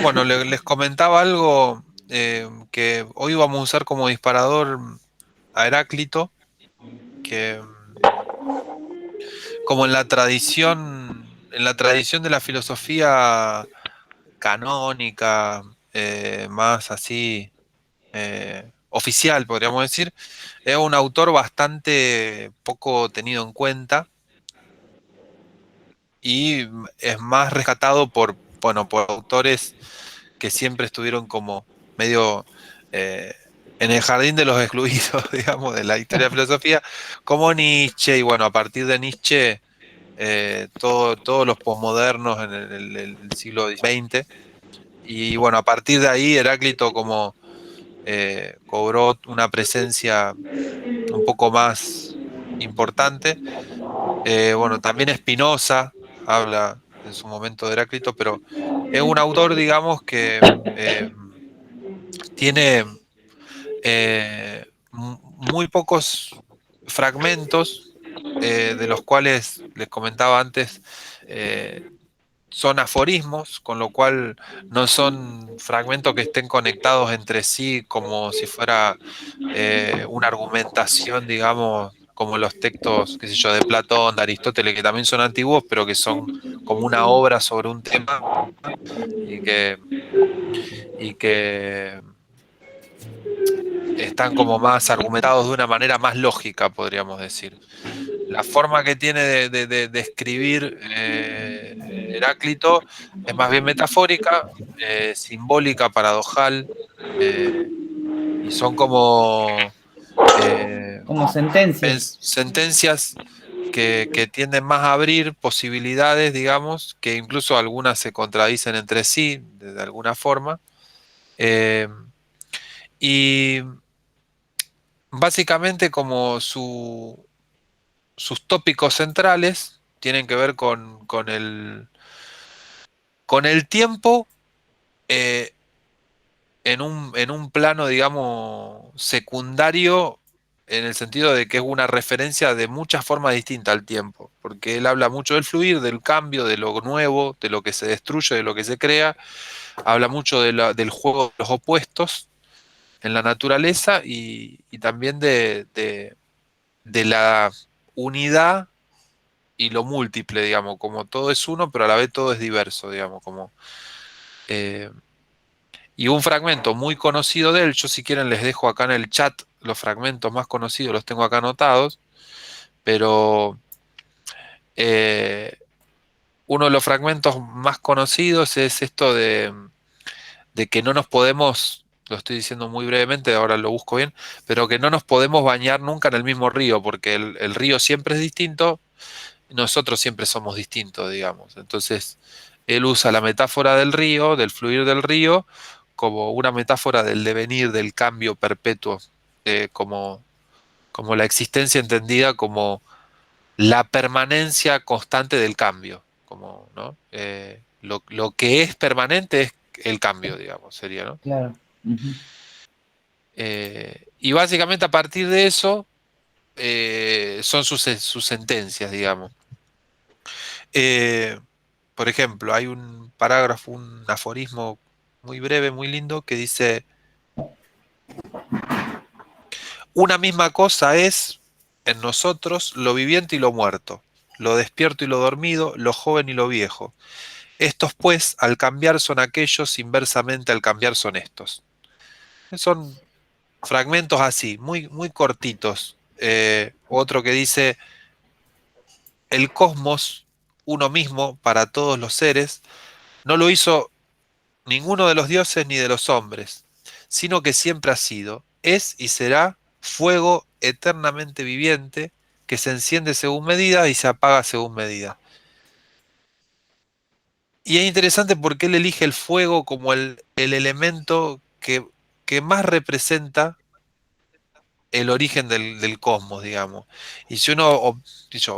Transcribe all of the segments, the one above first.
Bueno, les comentaba algo que hoy vamos a usar como disparador a Heráclito, que como en la tradición de la filosofía canónica, más así oficial, podríamos decir, es un autor bastante poco tenido en cuenta y es más rescatado bueno, por autores que siempre estuvieron como medio eh, en el jardín de los excluidos, digamos, de la historia de la filosofía, como Nietzsche, y bueno, a partir de Nietzsche, todos los posmodernos en el siglo XX, y bueno, a partir de ahí Heráclito como cobró una presencia un poco más importante. Bueno, también Spinoza habla en su momento de Heráclito, pero es un autor, digamos, que tiene muy pocos fragmentos, de los cuales les comentaba antes, eh, son aforismos, con lo cual no son fragmentos que estén conectados entre sí como si fuera una argumentación, digamos, como los textos, qué sé yo, de Platón, de Aristóteles, que también son antiguos, pero que son como una obra sobre un tema y que están como más argumentados de una manera más lógica, podríamos decir. La forma que tiene de escribir Heráclito es más bien metafórica, simbólica, paradojal, eh, y son como eh, Como sentencias. sentencias que tienden más a abrir posibilidades, digamos, que incluso algunas se contradicen entre sí, de alguna forma. eh, y básicamente como sus tópicos centrales tienen que ver con el tiempo, eh, en un plano, digamos, secundario, en el sentido de que es una referencia de muchas formas distintas al tiempo, porque él habla mucho del fluir, del cambio, de lo nuevo, de lo que se destruye, de lo que se crea, habla mucho del juego de los opuestos en la naturaleza y también de la unidad y lo múltiple, digamos, como todo es uno, pero a la vez todo es diverso, digamos, como... eh, y un fragmento muy conocido de él, yo si quieren les dejo acá en el chat los fragmentos más conocidos, los tengo acá anotados, pero eh, uno de los fragmentos más conocidos es esto de que no nos podemos, lo estoy diciendo muy brevemente, ahora lo busco bien, pero que no nos podemos bañar nunca en el mismo río, porque el río siempre es distinto, nosotros siempre somos distintos, digamos. Entonces, él usa la metáfora del río, del fluir del río, como una metáfora del devenir, del cambio perpetuo, como, como la existencia entendida como la permanencia constante del cambio, como, ¿no? Lo que es permanente es el cambio, digamos, sería, ¿no? Claro. Ujú. Y básicamente a partir de eso son sus sentencias, digamos. Eh, por ejemplo, hay un parágrafo, un aforismo muy breve, muy lindo, que dice, una misma cosa es en nosotros lo viviente y lo muerto, lo despierto y lo dormido, lo joven y lo viejo. Estos, pues, al cambiar son aquellos, inversamente al cambiar son estos. Son fragmentos así, muy, muy cortitos. Otro que dice, el cosmos, uno mismo para todos los seres, no lo hizo ninguno de los dioses ni de los hombres, sino que siempre ha sido, es y será fuego eternamente viviente, que se enciende según medida y se apaga según medida. Y es interesante porque él elige el fuego como el elemento que más representa el origen del cosmos, digamos. Y si uno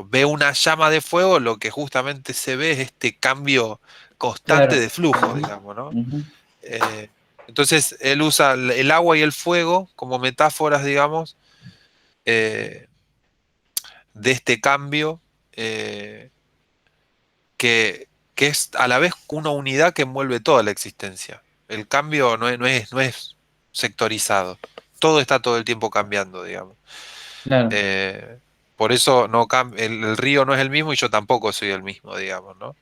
ve una llama de fuego, lo que justamente se ve es este cambio constante Claro. de flujo, Ujú, digamos, ¿no? ujú. Eh, entonces él usa el agua y el fuego como metáforas, digamos, eh, de este cambio, eh, que, que es a la vez una unidad que envuelve toda la existencia. El cambio no es sectorizado. Todo está todo el tiempo cambiando, digamos. claro. Eh, por eso el río no es el mismo y yo tampoco soy el mismo, digamos, ¿no?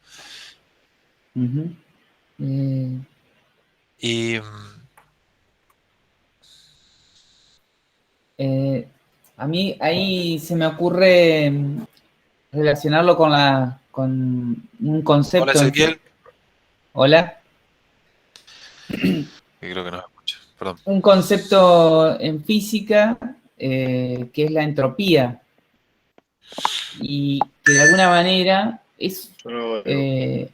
Ujú. Eh, Y eh, a mí ahí se me ocurre relacionarlo con un hola concepto Ezequiel, hola, que creo que no me escucha, perdón. un concepto en física que es la entropía y que de alguna manera es eh,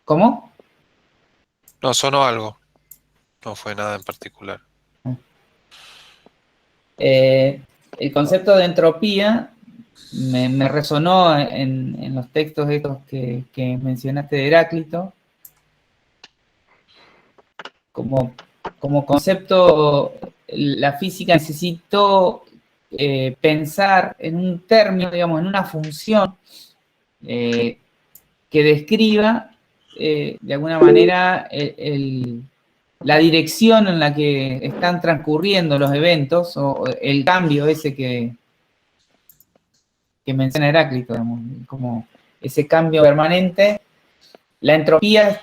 ¿cómo? No, sonó algo, no fue nada en particular. El concepto de entropía me resonó en los textos estos que mencionaste de Heráclito, como, como concepto, la física necesitó pensar en un término, digamos, en una función eh, que describa de alguna manera la dirección en la que están transcurriendo los eventos o el cambio ese que menciona Heráclito, digamos, como ese cambio permanente. La entropía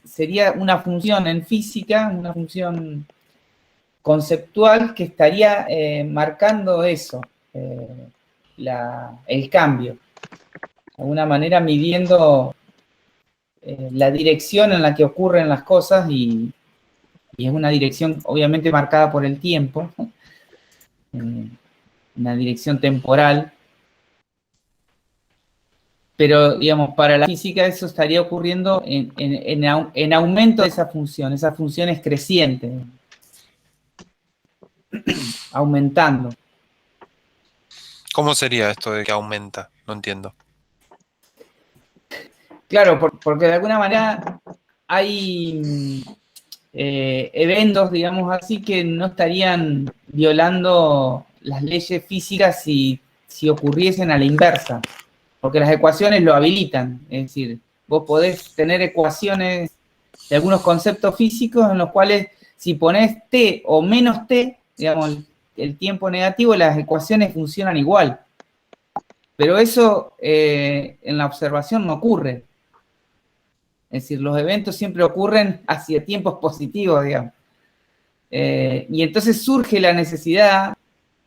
sería una función en física, una función conceptual que estaría marcando eso, el cambio, de alguna manera midiendo la dirección en la que ocurren las cosas y es una dirección obviamente marcada por el tiempo, una dirección temporal, pero digamos, para la física eso estaría ocurriendo en aumento de esa función es creciente, aumentando. ¿Cómo sería esto de que aumenta? No entiendo. Claro, porque de alguna manera hay eventos, digamos así, que no estarían violando las leyes físicas si ocurriesen a la inversa, porque las ecuaciones lo habilitan, es decir, vos podés tener ecuaciones de algunos conceptos físicos en los cuales si ponés t o menos t, digamos, el tiempo negativo, las ecuaciones funcionan igual. Pero eso en la observación no ocurre. Es decir, los eventos siempre ocurren hacia tiempos positivos, digamos. Y entonces surge la necesidad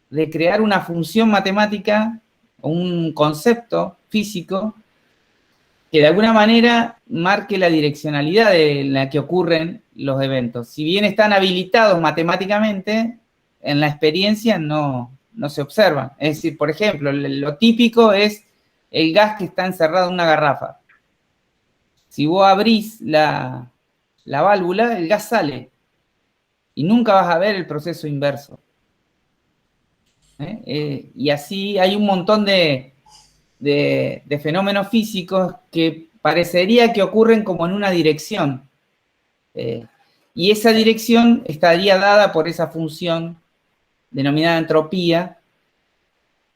de crear una función matemática, un concepto físico, que de alguna manera marque la direccionalidad en la que ocurren los eventos. Si bien están habilitados matemáticamente, en la experiencia no se observan. Es decir, por ejemplo, lo típico es el gas que está encerrado en una garrafa. Si vos abrís la válvula, el gas sale y nunca vas a ver el proceso inverso. Y así hay un montón de fenómenos físicos que parecería que ocurren como en una dirección. Eh, y esa dirección estaría dada por esa función denominada entropía,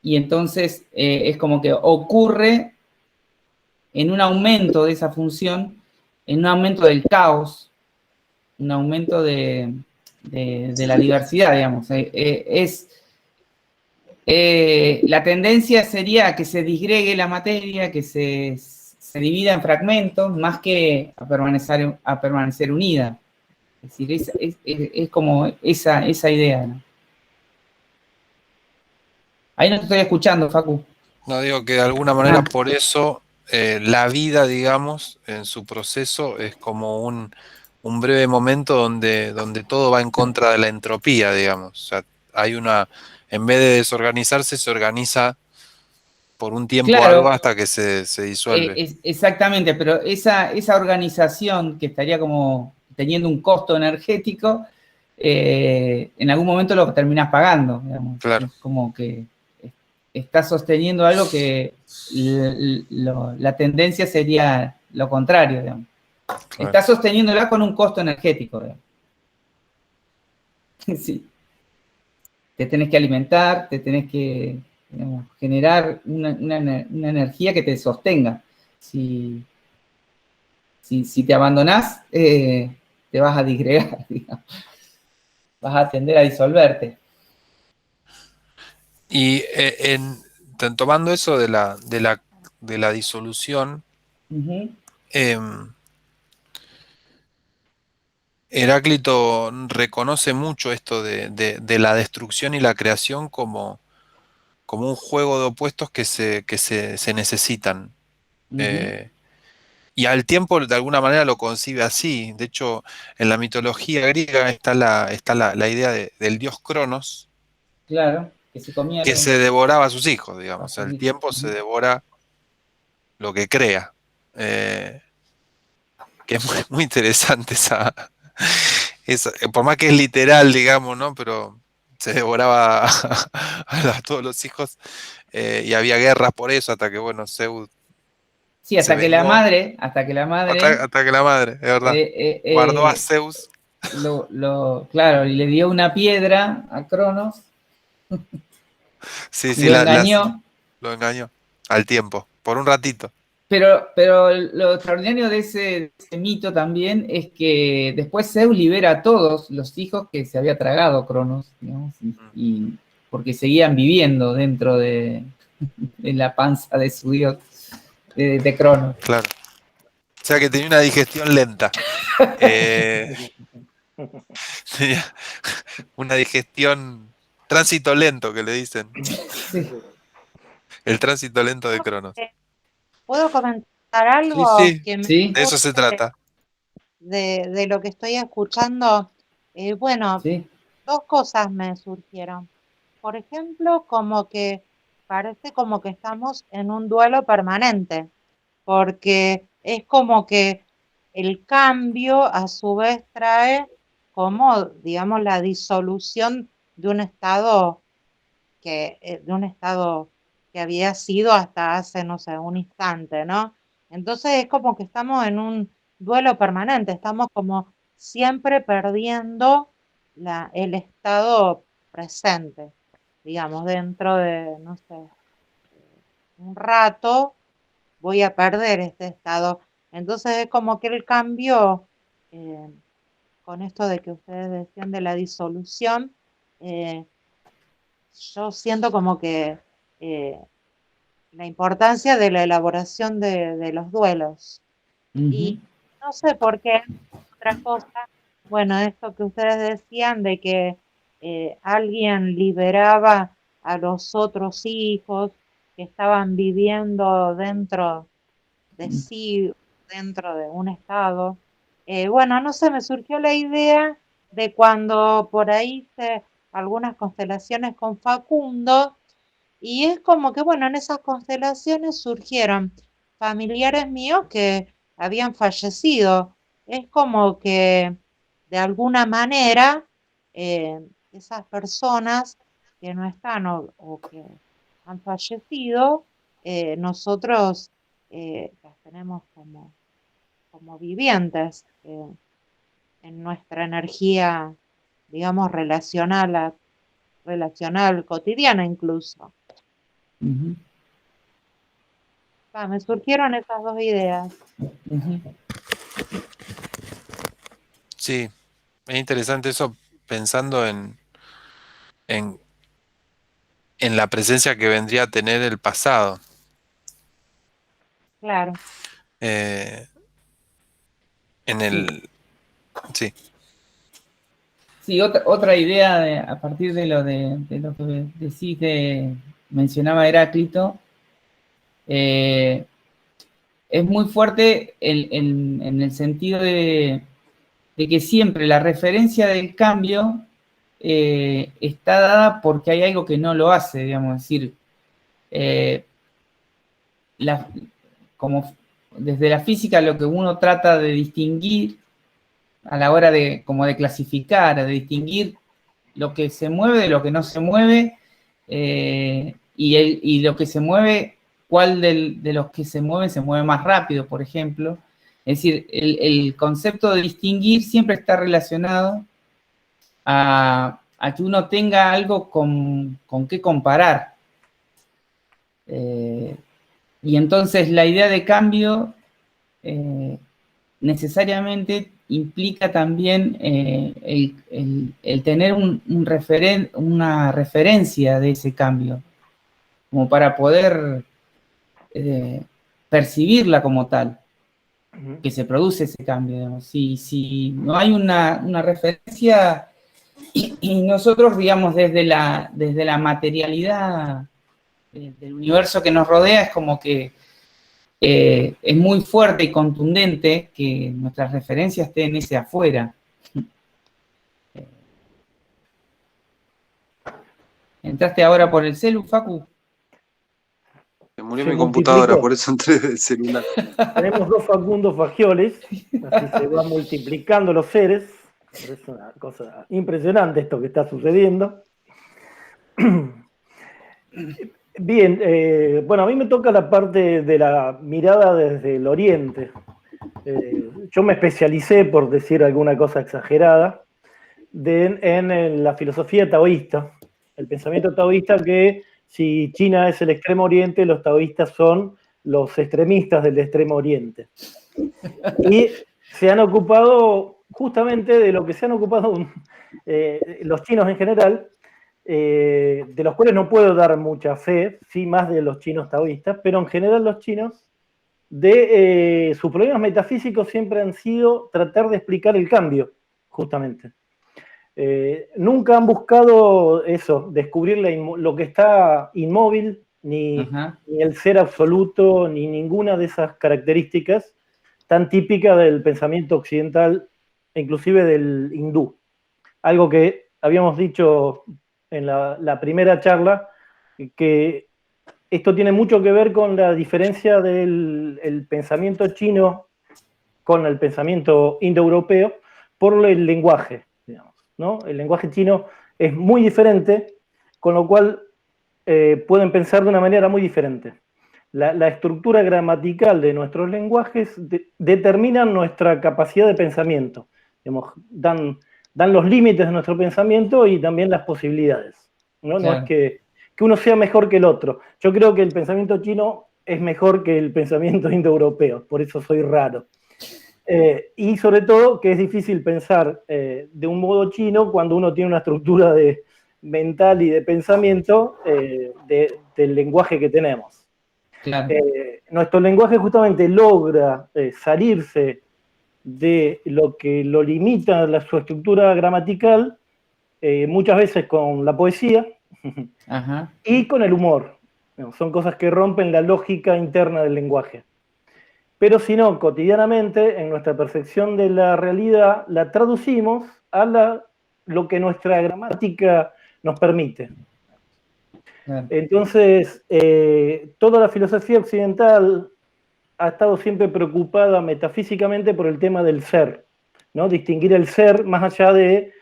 y entonces es como que ocurre en un aumento de esa función, en un aumento del caos, un aumento de la diversidad, digamos. La tendencia sería que se disgregue la materia, que se divida en fragmentos, más que a permanecer unida. Es decir, es como esa idea, ¿no? Ahí no te estoy escuchando, Facu. No digo que de alguna manera Ah, por eso la vida, digamos, en su proceso es como un breve momento donde todo va en contra de la entropía, digamos. O sea, en vez de desorganizarse, se organiza por un tiempo algo claro, hasta que se disuelve. exactamente, pero esa organización que estaría como teniendo un costo energético, en algún momento lo terminás pagando, digamos. Claro, Es como que está sosteniendo algo que la tendencia sería lo contrario, digamos. claro. Está sosteniéndola con un costo energético, digamos. Sí. Te tenés que alimentar, te tenés que, digamos, generar una energía que te sostenga. Si, Si te abandonás, te vas a disgregar, digamos. Vas a tender a disolverte. Y tomando eso de la disolución, Ujú, em, Heráclito reconoce mucho esto de la destrucción y la creación como un juego de opuestos se necesitan. ujú, Eh, y al tiempo, de alguna manera, lo concibe así. De hecho, en la mitología griega está la idea del dios Cronos, claro, que se comía que se devoraba a sus hijos, digamos. O a sea, sus el hijos. tiempo se Ujú. devora lo que crea. Eh, que es muy, muy interesante por más que es literal, digamos, ¿no? Pero se devoraba a todos los hijos, y había guerras por eso hasta que, bueno, Zeus Sí, se vengó, hasta que la madre hasta que la madre, es verdad, eh, eh, guardó a eh, Zeus, claro, y le dio una piedra a Cronos sí, y sí, lo engañó. lo engañó al tiempo, por un ratito. Pero lo extraordinario de ese mito también es que después Zeus libera a todos los hijos que se había tragado Cronos, digamos, Mm, porque seguían viviendo dentro de la panza de su dios, de Cronos. claro. O sea que tenía una digestión lenta. Eh, tenía una digestión, tránsito lento que le dicen, Sí, el tránsito lento de Cronos. Eh, ¿Puedo comentar Sí, algo sí, que me de eso se surge trata. de lo que estoy escuchando? Bueno, sí. dos cosas me surgieron. Por ejemplo, como que parece como que estamos en un duelo permanente, porque es como que el cambio a su vez trae como, digamos, la disolución de un estado de un estado que había sido hasta hace, no sé, un instante, ¿no? Entonces es como que estamos en un duelo permanente, estamos como siempre perdiendo el estado presente, digamos, dentro de, no sé, un rato voy a perder este estado. Entonces es como que el cambio, eh, con esto de que ustedes decían de la disolución, eh, yo siento como que eh, la importancia de la elaboración de los duelos. Ujú, Y no sé por qué, otra cosa, bueno, esto que ustedes decían de que alguien liberaba a los otros hijos que estaban viviendo dentro de sí, dentro de un estado. Bueno, no sé, me surgió la idea de cuando por ahí hice algunas constelaciones con Facundo, y es como que, bueno, en esas constelaciones surgieron familiares míos que habían fallecido. Es como que, de alguna manera, esas personas que no están o que han fallecido, nosotros las tenemos como vivientes en nuestra energía, digamos, relacional cotidiana incluso. ujú, Me surgieron esas dos ideas. ujú. Sí, es interesante eso pensando en, en la presencia que vendría a tener el pasado. Claro, Eh, en Sí, el, sí, sí, otra idea a partir de lo que decís, mencionaba Heráclito, eh, es muy fuerte en el sentido de que siempre la referencia del cambio está dada porque hay algo que no lo hace, digamos, es decir, eh, la- como desde la física lo que uno trata de distinguir a la hora de, como de clasificar, de distinguir lo que se mueve de lo que no se mueve, y lo que se mueve, cuál de los que se mueve más rápido, por ejemplo. Es decir, el concepto de distinguir siempre está relacionado a que uno tenga algo con qué comparar. Eh, y entonces la idea de cambio, eh, necesariamente implica también el tener una referencia de ese cambio, como para poder percibirla como tal, que se produce ese cambio. Digamos. Si no hay una referencia y nosotros, digamos, desde la materialidad del universo que nos rodea, es como que es muy fuerte y contundente que nuestras referencias estén en ese afuera. ¿Entraste ahora por el celu, Facu? Se murió Se mi computadora, multiplicó. por eso entré del celular. Tenemos 2 Facundo Fagioles, así se van multiplicando los seres. Es una cosa impresionante esto que está sucediendo. Bien, bueno, a mí me toca la parte de la mirada desde el oriente. Yo me especialicé, por decir alguna cosa exagerada, en la filosofía taoísta, el pensamiento taoísta, que si China es el extremo oriente, los taoístas son los extremistas del extremo oriente. Y se han ocupado justamente de lo que se han ocupado los chinos en general, de los cuales no puedo dar mucha fe, sí más de los chinos taoístas, pero en general los chinos, de sus problemas metafísicos siempre han sido tratar de explicar el cambio, justamente. Nunca han buscado eso, descubrir lo que está inmóvil, ni el ser absoluto, ni ninguna de esas características tan típicas del pensamiento occidental, inclusive del hindú. Algo que habíamos dicho en la primera charla, que esto tiene mucho que ver con la diferencia del pensamiento chino con el pensamiento indoeuropeo por el lenguaje, digamos, ¿no? El lenguaje chino es muy diferente, con lo cual pueden pensar de una manera muy diferente. La estructura gramatical de nuestros lenguajes determina nuestra capacidad de pensamiento. Digamos, dan los límites de nuestro pensamiento y también las posibilidades. No, claro. No es que uno sea mejor que el otro. Yo creo que el pensamiento chino es mejor que el pensamiento indoeuropeo, por eso soy raro. Y sobre todo que es difícil pensar de un modo chino cuando uno tiene una estructura mental y de pensamiento del lenguaje que tenemos. Claro. Nuestro lenguaje justamente logra salirse de lo que lo limita su estructura gramatical, muchas veces con la poesía. Ajá. Y con el humor. Son cosas que rompen la lógica interna del lenguaje. Pero si no, cotidianamente, en nuestra percepción de la realidad, la traducimos a lo que nuestra gramática nos permite. Entonces, toda la filosofía occidental ha estado siempre preocupada metafísicamente por el tema del ser, ¿no? Distinguir el ser más allá de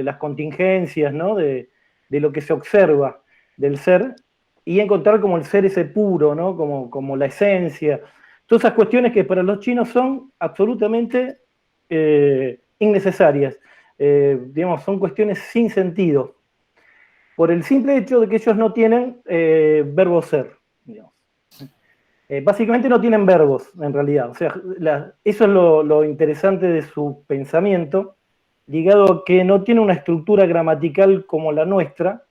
las contingencias, ¿no? De lo que se observa del ser, y encontrar como el ser ese puro, ¿no? Como la esencia. Todas esas cuestiones que para los chinos son absolutamente innecesarias. Digamos, son cuestiones sin sentido, por el simple hecho de que ellos no tienen verbo ser. Digamos. Básicamente no tienen verbos, en realidad. O sea, eso es lo interesante de su pensamiento, ligado a que no tiene una estructura gramatical como la nuestra,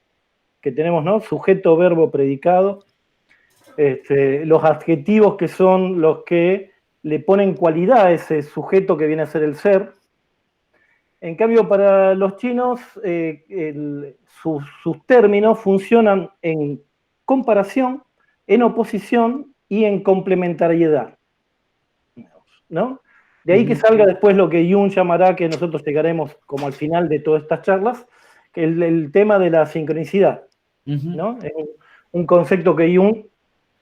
que tenemos, ¿no? Sujeto, verbo, predicado. Los adjetivos que son los que le ponen cualidad a ese sujeto que viene a ser el ser. En cambio, para los chinos, sus términos funcionan en comparación, en oposición y en complementariedad, ¿no? De ahí que salga después lo que Jung llamará, que nosotros llegaremos como al final de todas estas charlas, que el tema de la sincronicidad, ¿no? Es un concepto que Jung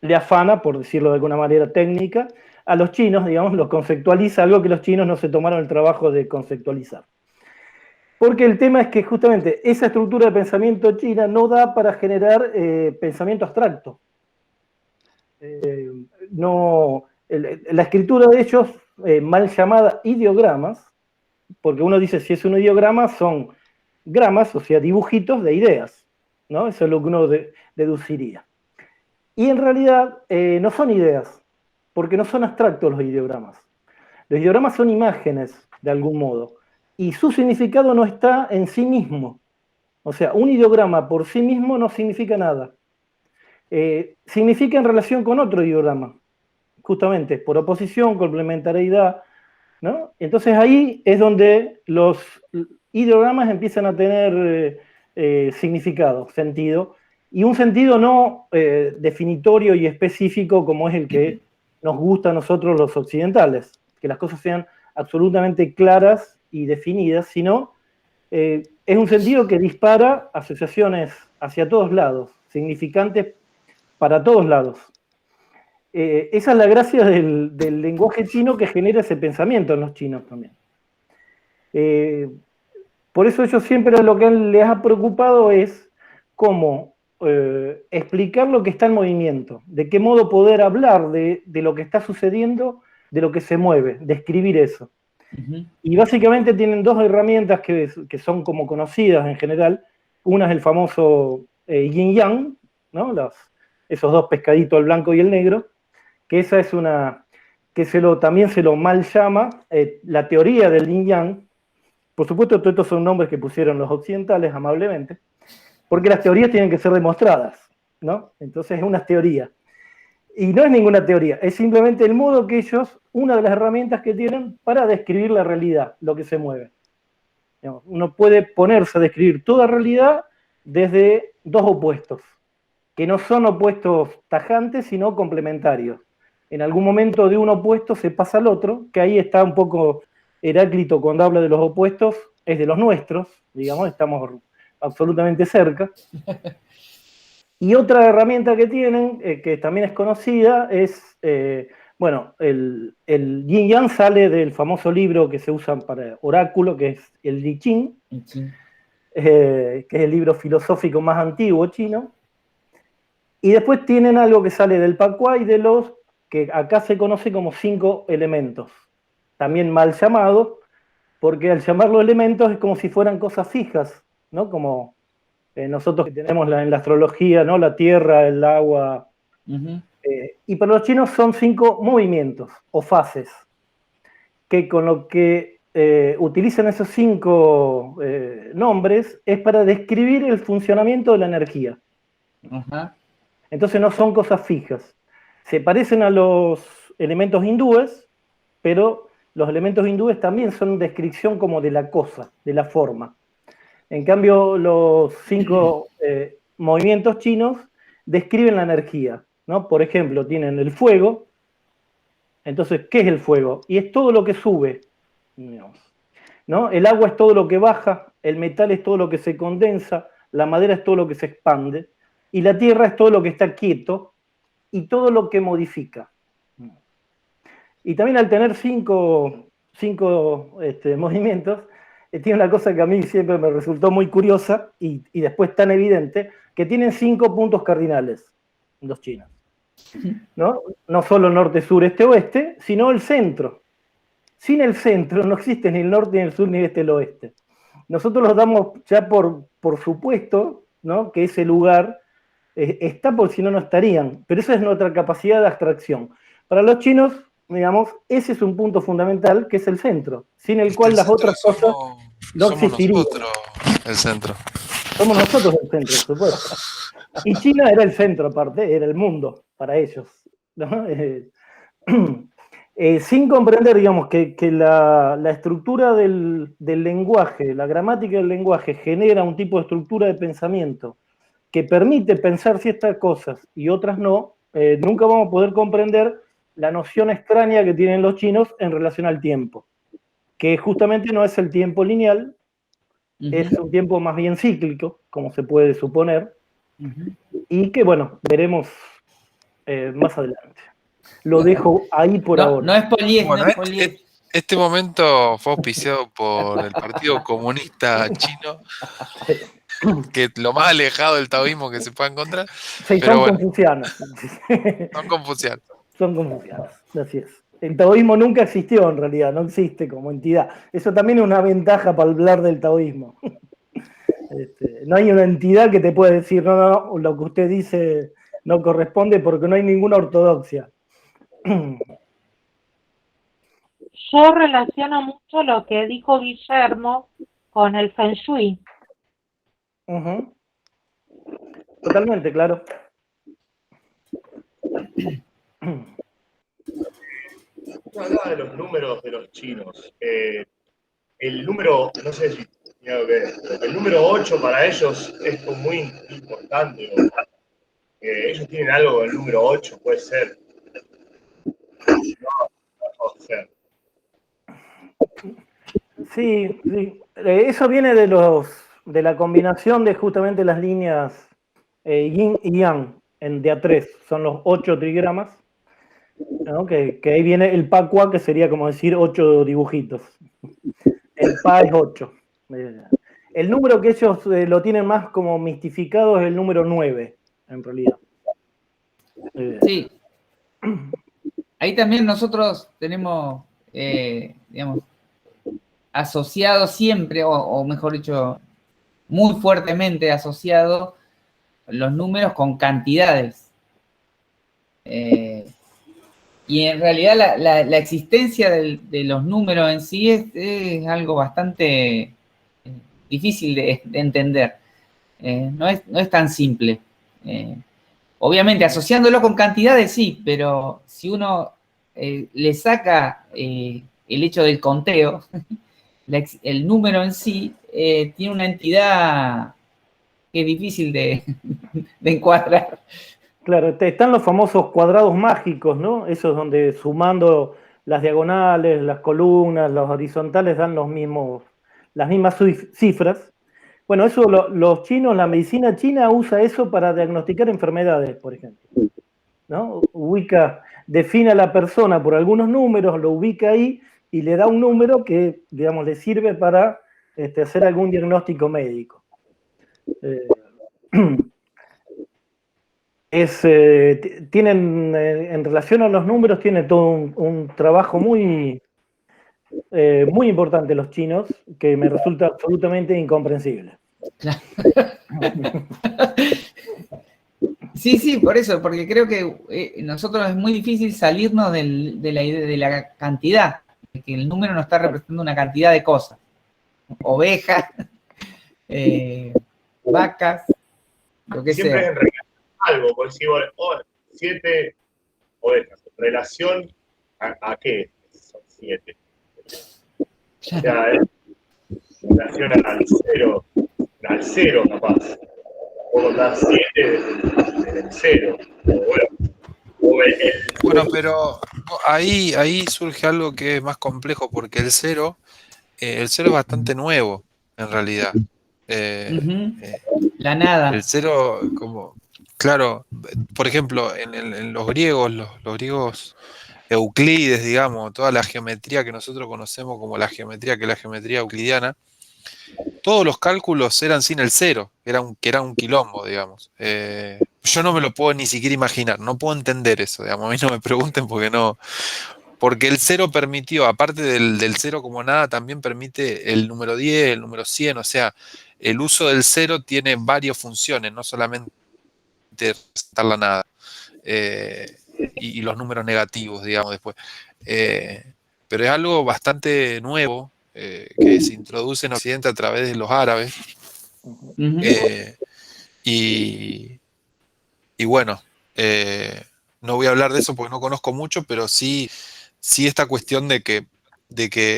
le afana, por decirlo de alguna manera técnica, a los chinos, digamos, los conceptualiza, algo que los chinos no se tomaron el trabajo de conceptualizar. Porque el tema es que justamente esa estructura de pensamiento china no da para generar pensamiento abstracto. La escritura de ellos, mal llamada ideogramas, porque uno dice si es un ideograma, son gramas, o sea, dibujitos de ideas, ¿no? Eso es lo que uno deduciría. Y en realidad no son ideas, porque no son abstractos los ideogramas. Los ideogramas son imágenes, de algún modo, y su significado no está en sí mismo. O sea, un ideograma por sí mismo no significa nada. Significa en relación con otro ideograma, justamente, por oposición, complementariedad, ¿no? Entonces ahí es donde los ideogramas empiezan a tener significado, sentido, y un sentido no definitorio y específico como es el que nos gusta a nosotros los occidentales, que las cosas sean absolutamente claras y definidas, sino es un sentido que dispara asociaciones hacia todos lados, significantes para todos lados. Esa es la gracia del lenguaje chino, que genera ese pensamiento en los chinos también. Por eso ellos siempre lo que les ha preocupado es cómo explicar lo que está en movimiento, de qué modo poder hablar de lo que está sucediendo, de lo que se mueve, describir eso. Y básicamente tienen dos herramientas que son como conocidas en general. Una es el famoso yin-yang, ¿no? Esos dos pescaditos, el blanco y el negro, que esa es una, que también se lo mal llama la teoría del yin-yang. Por supuesto, todos estos son nombres que pusieron los occidentales amablemente, porque las teorías tienen que ser demostradas, ¿no? Entonces es una teoría. Y no es ninguna teoría, es simplemente el modo que ellos, una de las herramientas que tienen para describir la realidad, lo que se mueve. Uno puede ponerse a describir toda realidad desde dos opuestos, que no son opuestos tajantes, sino complementarios. En algún momento de un opuesto se pasa al otro, que ahí está un poco Heráclito cuando habla de los opuestos, es de los nuestros, digamos, estamos absolutamente cerca. Y otra herramienta que tienen, que también es conocida, es, bueno, el yin-yang sale del famoso libro que se usa para oráculo, que es el I Ching, que es el libro filosófico más antiguo chino. Y después tienen algo que sale del Pacuay, de los que acá se conoce como 5 elementos, también mal llamados, porque al llamarlos elementos es como si fueran cosas fijas, ¿no? Como nosotros que tenemos en la astrología, ¿no? La tierra, el agua. Y para los chinos son 5 movimientos o fases, que con lo que utilizan esos 5 nombres es para describir el funcionamiento de la energía. Entonces no son cosas fijas. Se parecen a los elementos hindúes, pero los elementos hindúes también son descripción como de la cosa, de la forma. En cambio, los 5 movimientos chinos describen la energía, ¿no? Por ejemplo, tienen el fuego. Entonces, ¿qué es el fuego? Y es todo lo que sube, ¿no? El agua es todo lo que baja, el metal es todo lo que se condensa, la madera es todo lo que se expande, y la tierra es todo lo que está quieto y todo lo que modifica. Y también al tener 5 movimientos, tiene una cosa que a mí siempre me resultó muy curiosa y después tan evidente, que tienen 5 puntos cardinales los chinos, ¿no? No solo norte, sur, este, oeste, sino el centro. Sin el centro no existe ni el norte, ni el sur, ni el este, el oeste. Nosotros los damos ya por supuesto, ¿no? Que ese lugar está, por si no, no estarían. Pero esa es nuestra capacidad de abstracción. Para los chinos, digamos, ese es un punto fundamental, que es el centro, sin el cual las otras cosas no existirían. Somos nosotros el centro. Somos nosotros el centro, por supuesto. Y China era el centro, aparte, era el mundo para ellos, ¿no? Sin comprender, digamos, que la estructura del lenguaje, la gramática del lenguaje genera un tipo de estructura de pensamiento que permite pensar ciertas cosas y otras no, nunca vamos a poder comprender la noción extraña que tienen los chinos en relación al tiempo, que justamente no es el tiempo lineal, es un tiempo más bien cíclico, como se puede suponer, y que, bueno, veremos más adelante. Lo dejo ahí por ahora. No es poliés, Bueno, no es poliés. este momento fue auspiciado por el Partido Comunista Chino, que es lo más alejado del taoísmo que se pueda encontrar. Sí, pero son bueno, confucianos. son confucianos. Son confucianos, así es. El taoísmo nunca existió en realidad, no existe como entidad. Eso también es una ventaja para hablar del taoísmo. No hay una entidad que te pueda decir, no, lo que usted dice no corresponde, porque no hay ninguna ortodoxia. yo relaciono mucho lo que dijo Guillermo con el Feng Shui. Ujú. Totalmente, claro. Yo hablaba de los números de los chinos. El número, no sé si tiene algo que ver, pero el número 8 para ellos es como muy importante. Ellos tienen algo con el número 8, puede ser. No sé. Sí, sí. Eso viene de la combinación de justamente las líneas yin y yang en de a 3. Son los 8 trigramas, ¿no? Que ahí viene el Pacua, que sería como decir 8 dibujitos. El Pa es 8. El número que ellos lo tienen más como mistificado es el número 9, en realidad. Sí, ahí también nosotros tenemos, digamos, asociado siempre, o mejor dicho, muy fuertemente asociado los números con cantidades. Y en realidad la existencia de los números en sí es algo bastante difícil de entender. No es tan simple. Obviamente, asociándolo con cantidades sí, pero si uno le saca el hecho del conteo, el número en sí tiene una entidad que es difícil de encuadrar. Claro, están los famosos cuadrados mágicos, ¿no? Esos donde sumando las diagonales, las columnas, los horizontales dan las mismas cifras. Bueno, eso los chinos, la medicina china usa eso para diagnosticar enfermedades, por ejemplo, ¿no? Define a la persona por algunos números, lo ubica ahí y le da un número que, digamos, le sirve para hacer algún diagnóstico médico. Tienen, en relación a los números, tienen todo un trabajo muy importante los chinos, que me resulta absolutamente incomprensible. Sí, por eso, porque creo que nosotros es muy difícil salirnos de la idea de la cantidad, de que el número nos está representando una cantidad de cosas. Ovejas, vacas, lo que Siempre es sea. en relación a algo, por decir, bueno, 7 ovejas. ¿En relación a qué son 7? O sea, en relación al cero capaz. O con las 7 del 0. Bueno, pero ahí surge algo que es más complejo, porque el cero es bastante nuevo, en realidad. Eh, eh, La nada. el cero, claro, por ejemplo, en los griegos, los griegos Euclides, digamos, toda la geometría que nosotros conocemos como la geometría, que es la geometría euclidiana, todos los cálculos eran sin el cero, que era un quilombo, digamos. Yo no me lo puedo ni siquiera imaginar, no puedo entender eso, digamos. A mí no me pregunten porque no. Porque el cero permitió, aparte del cero como nada, también permite el número 10, el número 100, o sea, el uso del cero tiene varias funciones, no solamente representar la nada. Y los números negativos, digamos, después. Pero es algo bastante nuevo que se introduce en Occidente a través de los árabes. Eh, y, y bueno, no voy a hablar de eso porque no conozco mucho, pero sí esta cuestión de que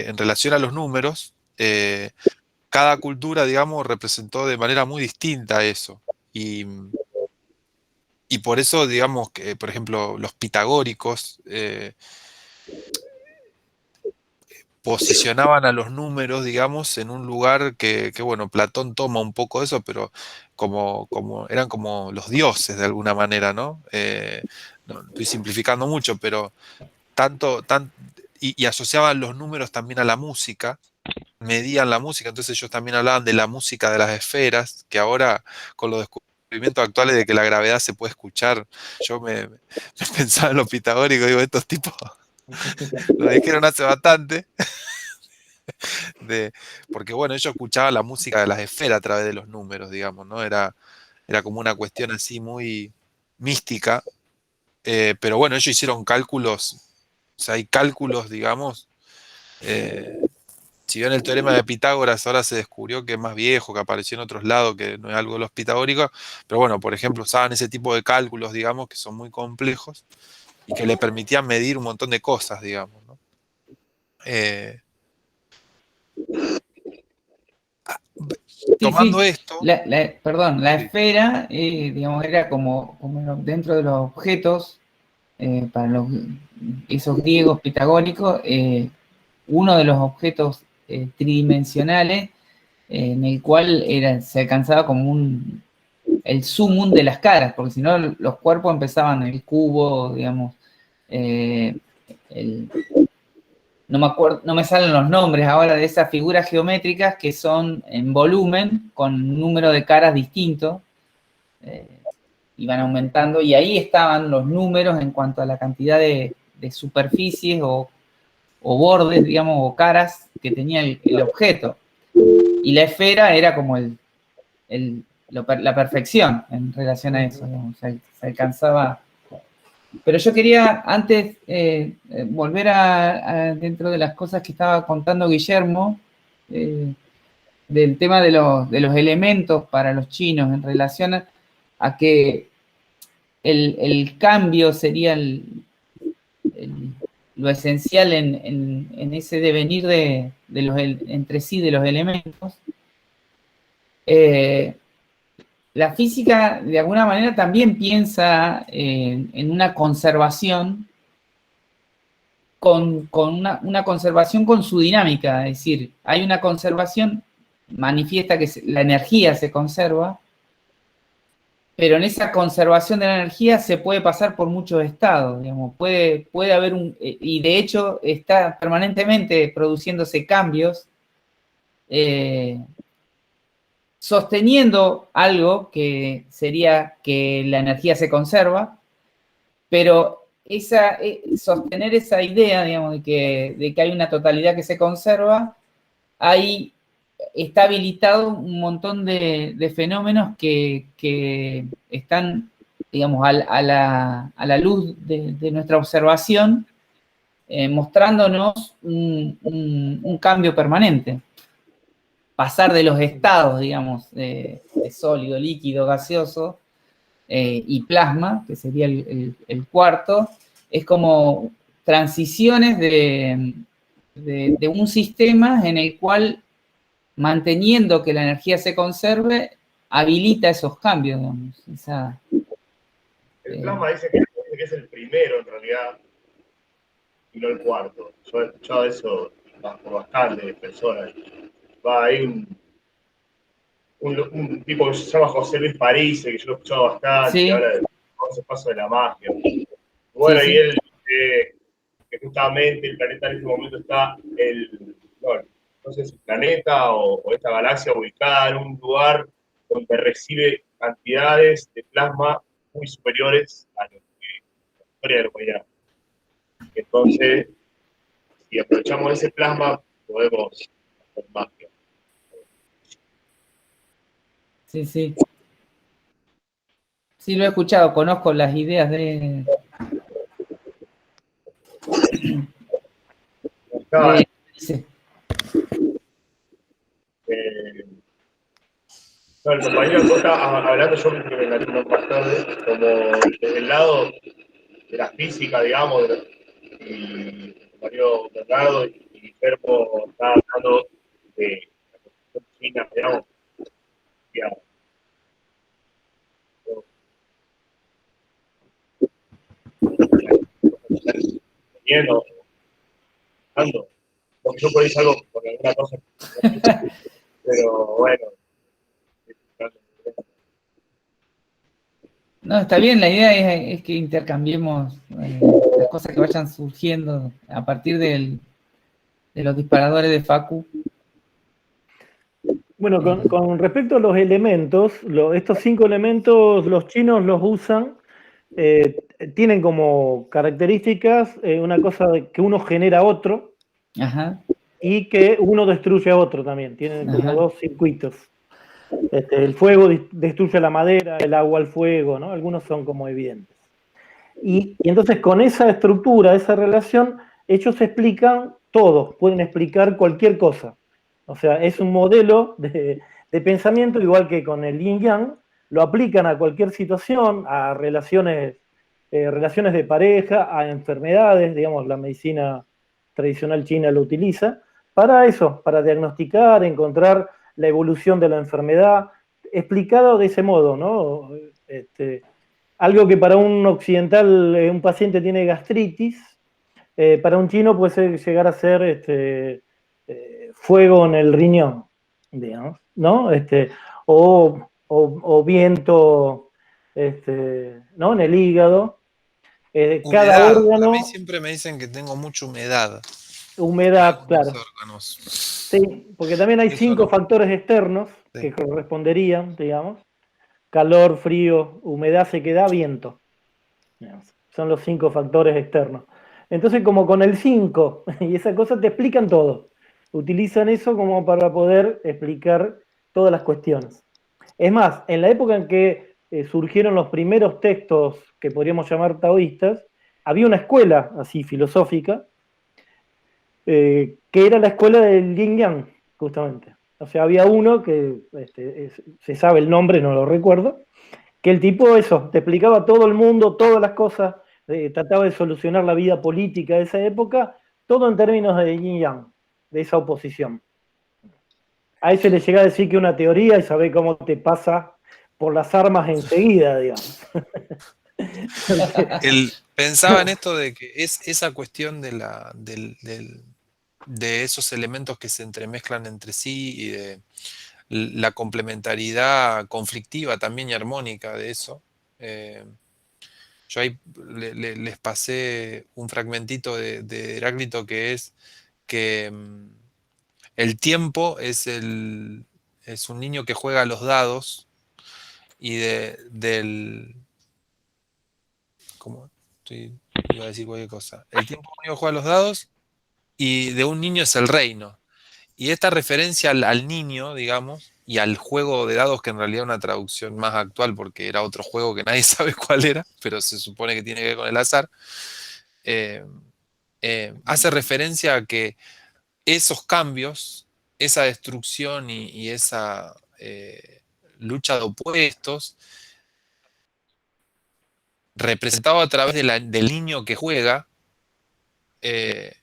en relación a los números, cada cultura, digamos, representó de manera muy distinta eso. Y por eso, digamos, que, por ejemplo, los pitagóricos posicionaban a los números, digamos, en un lugar bueno, Platón toma un poco de eso, pero eran como los dioses de alguna manera, ¿no? No, estoy simplificando mucho, pero y asociaban los números también a la música, medían la música, entonces ellos también hablaban de la música de las esferas, que ahora con los descubrimientos actuales de que la gravedad se puede escuchar, yo me pensaba en los pitagóricos, digo, estos tipos lo dijeron hace bastante. Porque bueno, ellos escuchaban la música de las esferas a través de los números, digamos, ¿no? Era como una cuestión así muy mística, pero bueno, ellos hicieron cálculos, o sea, hay cálculos, digamos, Si bien el teorema de Pitágoras ahora se descubrió que es más viejo, que apareció en otros lados, que no es algo de los pitagóricos, pero bueno, por ejemplo, usaban ese tipo de cálculos, digamos, que son muy complejos y que le permitían medir un montón de cosas, digamos, ¿no? Eh, Sí, Tomando sí. esto, Perdón, la sí, esfera, digamos, era como dentro de los objetos, para esos griegos pitagóricos, uno de los objetos tridimensionales en el cual se alcanzaba como el sumum de las caras, porque si no los cuerpos empezaban el cubo, digamos, eh, el, no me acuerdo, no me salen los nombres ahora de esas figuras geométricas que son en volumen con un número de caras distinto, eh, y van aumentando, y ahí estaban los números en cuanto a la cantidad de superficies o bordes, digamos, o caras que tenía el objeto. Y la esfera era como la perfección en relación a eso, digamos, se alcanzaba. Pero yo quería antes volver a dentro de las cosas que estaba contando Guillermo, del tema de los elementos para los chinos en relación a que el cambio sería lo esencial en ese devenir entre sí de los elementos. La física, de alguna manera, también piensa en una conservación con una conservación con su dinámica, es decir, hay una conservación, manifiesta que la energía se conserva, pero en esa conservación de la energía se puede pasar por muchos estados, digamos, puede haber y de hecho está permanentemente produciéndose cambios, sosteniendo algo que sería que la energía se conserva, pero sostener esa idea, digamos, de que hay una totalidad que se conserva, ahí está habilitado un montón de fenómenos que están, digamos, a la luz de nuestra observación, mostrándonos un cambio permanente. Pasar de los estados, digamos, de sólido, líquido, gaseoso, y plasma, que sería el cuarto, es como transiciones de un sistema en el cual, manteniendo que la energía se conserve, habilita esos cambios, digamos. El plasma dice que es el primero en realidad y no el cuarto. Yo he escuchado eso por bastantes personas. Hay un tipo que se llama José Luis París, que yo lo he escuchado bastante, Sí. que habla del 11 pasos de la magia. Bueno, Sí, y sí. él dice que justamente el planeta en este momento está, no sé si el planeta o esta galaxia ubicada en un lugar donde recibe cantidades de plasma muy superiores a lo que la historia de la humanidad. Entonces, si aprovechamos ese plasma, podemos hacer magia. Sí, sí. Sí, lo he escuchado, conozco las ideas sí. No, el compañero está hablando, yo me la más tarde, como desde el lado de la física, digamos, y el compañero Bernardo y Guillermo está hablando de la cuestión china, digamos, viendo, porque yo por ahí salgo por alguna cosa, pero bueno. No, está bien, la idea es que intercambiemos las cosas que vayan surgiendo a partir de los disparadores de Facu. Bueno, con respecto a los elementos, estos 5 elementos los chinos los usan, tienen como características una cosa de que uno genera otro. Ajá. Y que uno destruye a otro también, tienen como Ajá. 2 circuitos. El fuego destruye la madera, el agua al fuego, ¿no? Algunos son como evidentes. Y entonces con esa estructura, esa relación, ellos explican todo, pueden explicar cualquier cosa. O sea, es un modelo de pensamiento, igual que con el yin yang, lo aplican a cualquier situación, a relaciones de pareja, a enfermedades, digamos, la medicina tradicional china lo utiliza, para eso, para diagnosticar, encontrar la evolución de la enfermedad, explicado de ese modo, ¿no? Algo que para un occidental, un paciente tiene gastritis, para un chino puede llegar a ser fuego en el riñón, digamos, ¿no? O viento, ¿no? En el hígado. Cada Humedad. A mí órgano, siempre me dicen que tengo mucha humedad en humedad, algunos claro. órganos. Sí, porque también hay Eso 5 no. factores externos Sí. que corresponderían, digamos. Calor, frío, humedad, sequedad, viento. Digamos. Son los 5 factores externos. Entonces, como con el 5 y esas cosas te explican todo. Utilizan eso como para poder explicar todas las cuestiones. Es más, en la época en que surgieron los primeros textos que podríamos llamar taoístas, había una escuela así filosófica que era la escuela del Yin Yang, justamente. O sea, había uno que se sabe el nombre, no lo recuerdo, que el tipo eso, te explicaba todo el mundo, todas las cosas, trataba de solucionar la vida política de esa época, todo en términos de yin yang, de esa oposición. A ese le llega a decir que una teoría y sabe cómo te pasa por las armas enseguida, digamos. Él pensaba en esto de que es esa cuestión de esos elementos que se entremezclan entre sí y de la complementariedad conflictiva también y armónica de eso. Eh, yo ahí les pasé un fragmentito de Heráclito que es que el tiempo es un niño que juega a los dados y ¿cómo? Iba a decir cualquier cosa. El tiempo es un niño que juega a los dados y de un niño es el reino. Y esta referencia al niño, digamos, y al juego de dados, que en realidad es una traducción más actual porque era otro juego que nadie sabe cuál era, pero se supone que tiene que ver con el azar, eh, hace referencia a que esos cambios, esa destrucción y esa lucha de opuestos, representado a través del niño que juega, eh,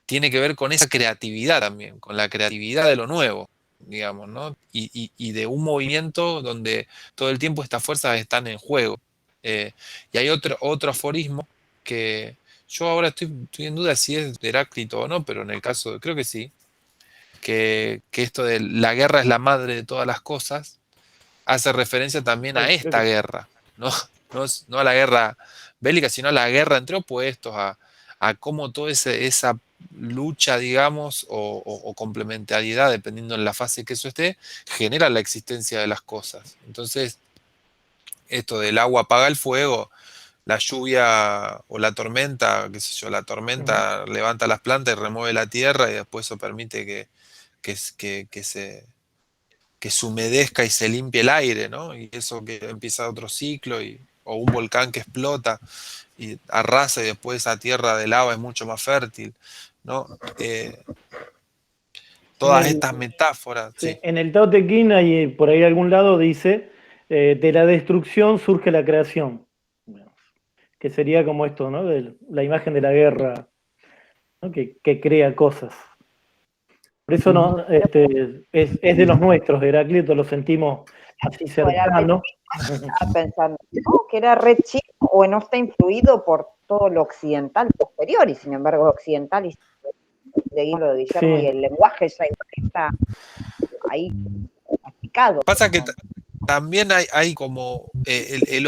tiene que ver con esa creatividad también, con la creatividad de lo nuevo, digamos, ¿no? Y de un movimiento donde todo el tiempo estas fuerzas están en juego. Y hay otro aforismo que yo ahora estoy en duda si es de Heráclito o no, pero en el caso, creo que sí, que esto de la guerra es la madre de todas las cosas, hace referencia también a Creo esta que guerra, ¿no? No a la guerra bélica, sino a la guerra entre opuestos, a cómo toda esa lucha, digamos, o complementariedad, dependiendo en la fase que eso esté, genera la existencia de las cosas. Entonces, esto del agua apaga el fuego, la lluvia o la tormenta, qué sé yo, la tormenta levanta las plantas y remueve la tierra y después eso permite que se humedezca y se limpie el aire, ¿no? Y eso que empieza otro ciclo, o un volcán que explota y arrasa y después esa tierra de lava es mucho más fértil, ¿no? en Todas el, estas metáforas, sí, sí. en el Tao Te Ching, hay, por ahí algún lado dice, de la destrucción surge la creación, que sería como esto, ¿no? De la imagen de la guerra, ¿no? Que crea cosas. Por eso no, es de los nuestros, Heráclito, lo sentimos así Bueno, al principio cercano. estaba pensando, ¿no? Que era re chino o no está influido por todo lo occidental posterior, y sin embargo occidental y seguimos lo de Guillermo y Sí, el lenguaje ya está ahí aplicado. Pasa que también hay como el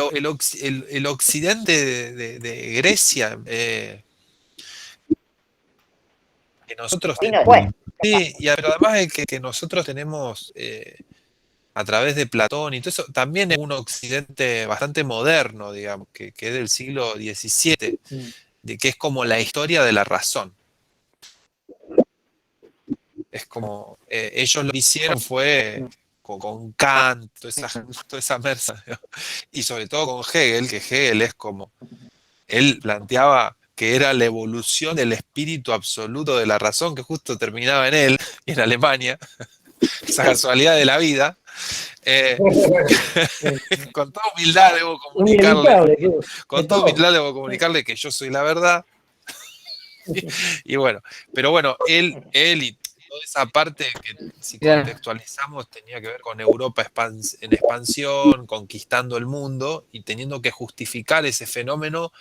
occidente de Grecia, que nosotros Vino tenemos. después. Sí, pero además es que nosotros tenemos a través de Platón y todo eso, también es un occidente bastante moderno, digamos, que es del siglo XVII, que es como la historia de la razón. Es como, ellos lo que hicieron fue con Kant, toda esa merza, ¿no? Y sobre todo con Hegel, que Hegel es como, él planteaba que era la evolución del espíritu absoluto de la razón, que justo terminaba en él, y en Alemania, esa casualidad de la vida. Con toda humildad debo comunicarle, Inevitable, con que toda todo. humildad debo comunicarle que yo soy la verdad. Y bueno, pero bueno, él y toda esa parte que si Claro. contextualizamos tenía que ver con Europa en expansión, conquistando el mundo y teniendo que justificar ese fenómeno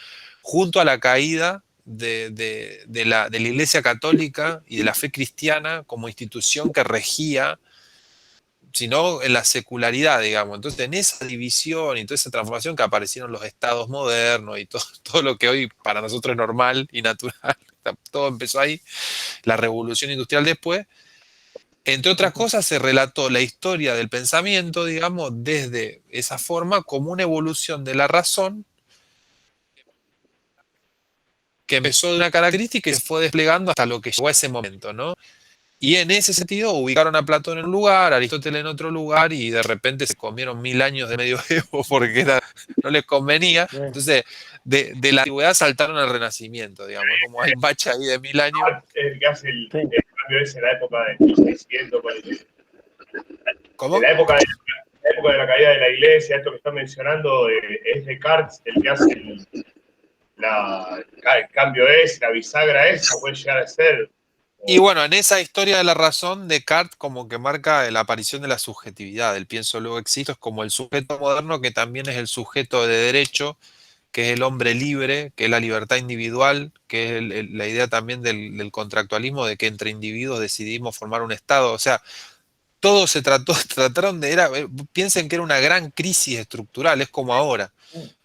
junto a la caída de la Iglesia Católica y de la fe cristiana como institución que regía, sino en la secularidad, digamos. Entonces, en esa división y toda esa transformación que aparecieron los estados modernos y todo, todo lo que hoy para nosotros es normal y natural, todo empezó ahí, la revolución industrial después. Entre otras cosas, se relató la historia del pensamiento, digamos, desde esa forma como una evolución de la razón que empezó de una característica y se fue desplegando hasta lo que llegó a ese momento, ¿no? Y en ese sentido ubicaron a Platón en un lugar, a Aristóteles en otro lugar, y de repente se comieron 1000 años de medioevo porque no les convenía. Entonces, de la antigüedad saltaron al Renacimiento, digamos, como hay un bache ahí de 1000 años. El que hace el Sí. cambio ese en la época de 1600, ¿Cómo? de la época de la caída de la iglesia, esto que está mencionando, es Descartes el que hace el cambio ese, la bisagra esa, puede llegar a ser. Y bueno, en esa historia de la razón, Descartes como que marca la aparición de la subjetividad, el pienso luego existo, es como el sujeto moderno que también es el sujeto de derecho, que es el hombre libre, que es la libertad individual, que es la idea también del contractualismo, de que entre individuos decidimos formar un Estado. O sea, todo se trataron piensen que era una gran crisis estructural, es como ahora,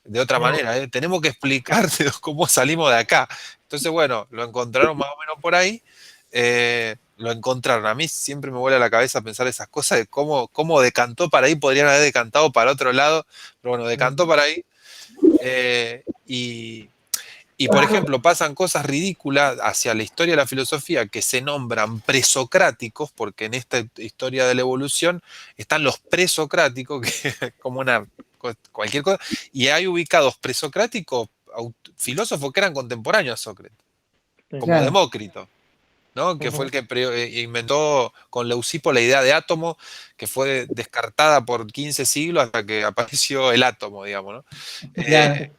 de otra manera, tenemos que explicar cómo salimos de acá. Entonces, bueno, lo encontraron más o menos por ahí, lo encontraron. A mí siempre me vuela la cabeza pensar esas cosas de cómo decantó para ahí, podrían haber decantado para otro lado, pero bueno, decantó para ahí. Y por ejemplo, pasan cosas ridículas hacia la historia de la filosofía que se nombran presocráticos, porque en esta historia de la evolución están los presocráticos, que es como cualquier cosa, y hay ubicados presocráticos filósofos que eran contemporáneos a Sócrates, como Claro. Demócrito, ¿no? Que fue el que inventó con Leucipo la idea de átomo, que fue descartada por 15 siglos hasta que apareció el átomo, digamos, ¿no? Claro.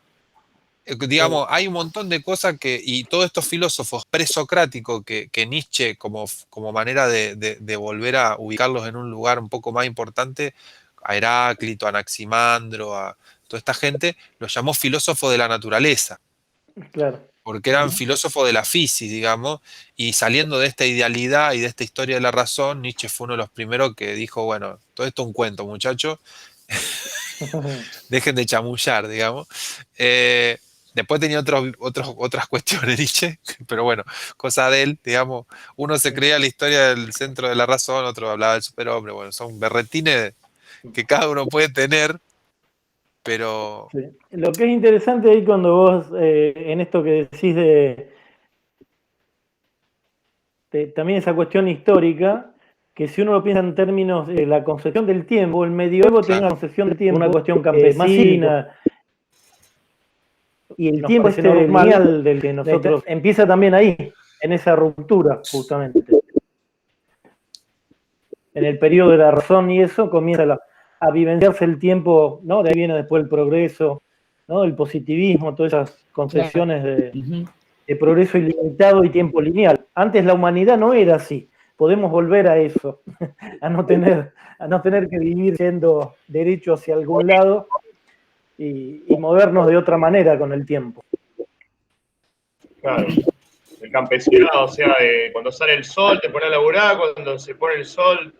Digamos, hay un montón de cosas y todos estos filósofos presocráticos que Nietzsche, como manera de volver a ubicarlos en un lugar un poco más importante, a Heráclito, a Anaximandro, a toda esta gente, los llamó filósofos de la naturaleza, Claro. porque eran filósofos de la física, digamos, y saliendo de esta idealidad y de esta historia de la razón, Nietzsche fue uno de los primeros que dijo, bueno, todo esto es un cuento, muchachos, dejen de chamullar, digamos. Después tenía otras cuestiones, Nietzsche, pero bueno, cosa de él, digamos. Uno se creía la historia del centro de la razón, otro hablaba del superhombre. Bueno, son berretines que cada uno puede tener, pero Sí. Lo que es interesante ahí cuando vos, en esto que decís también esa cuestión histórica, que si uno lo piensa en términos de la concepción del tiempo, el medioevo tenía una concepción del tiempo, una cuestión campesina, y el tiempo este lineal del que nosotros empieza también ahí, en esa ruptura, justamente. En el periodo de la razón y eso comienza a vivenciarse el tiempo, ¿no? De ahí viene después el progreso, ¿no? El positivismo, todas esas concepciones de progreso ilimitado y tiempo lineal. Antes la humanidad no era así. Podemos volver a eso, a no tener que vivir yendo derecho hacia algún lado y movernos de otra manera con el tiempo. Claro. El campesinado, o sea, cuando sale el sol te pones a laburar, cuando se pone el sol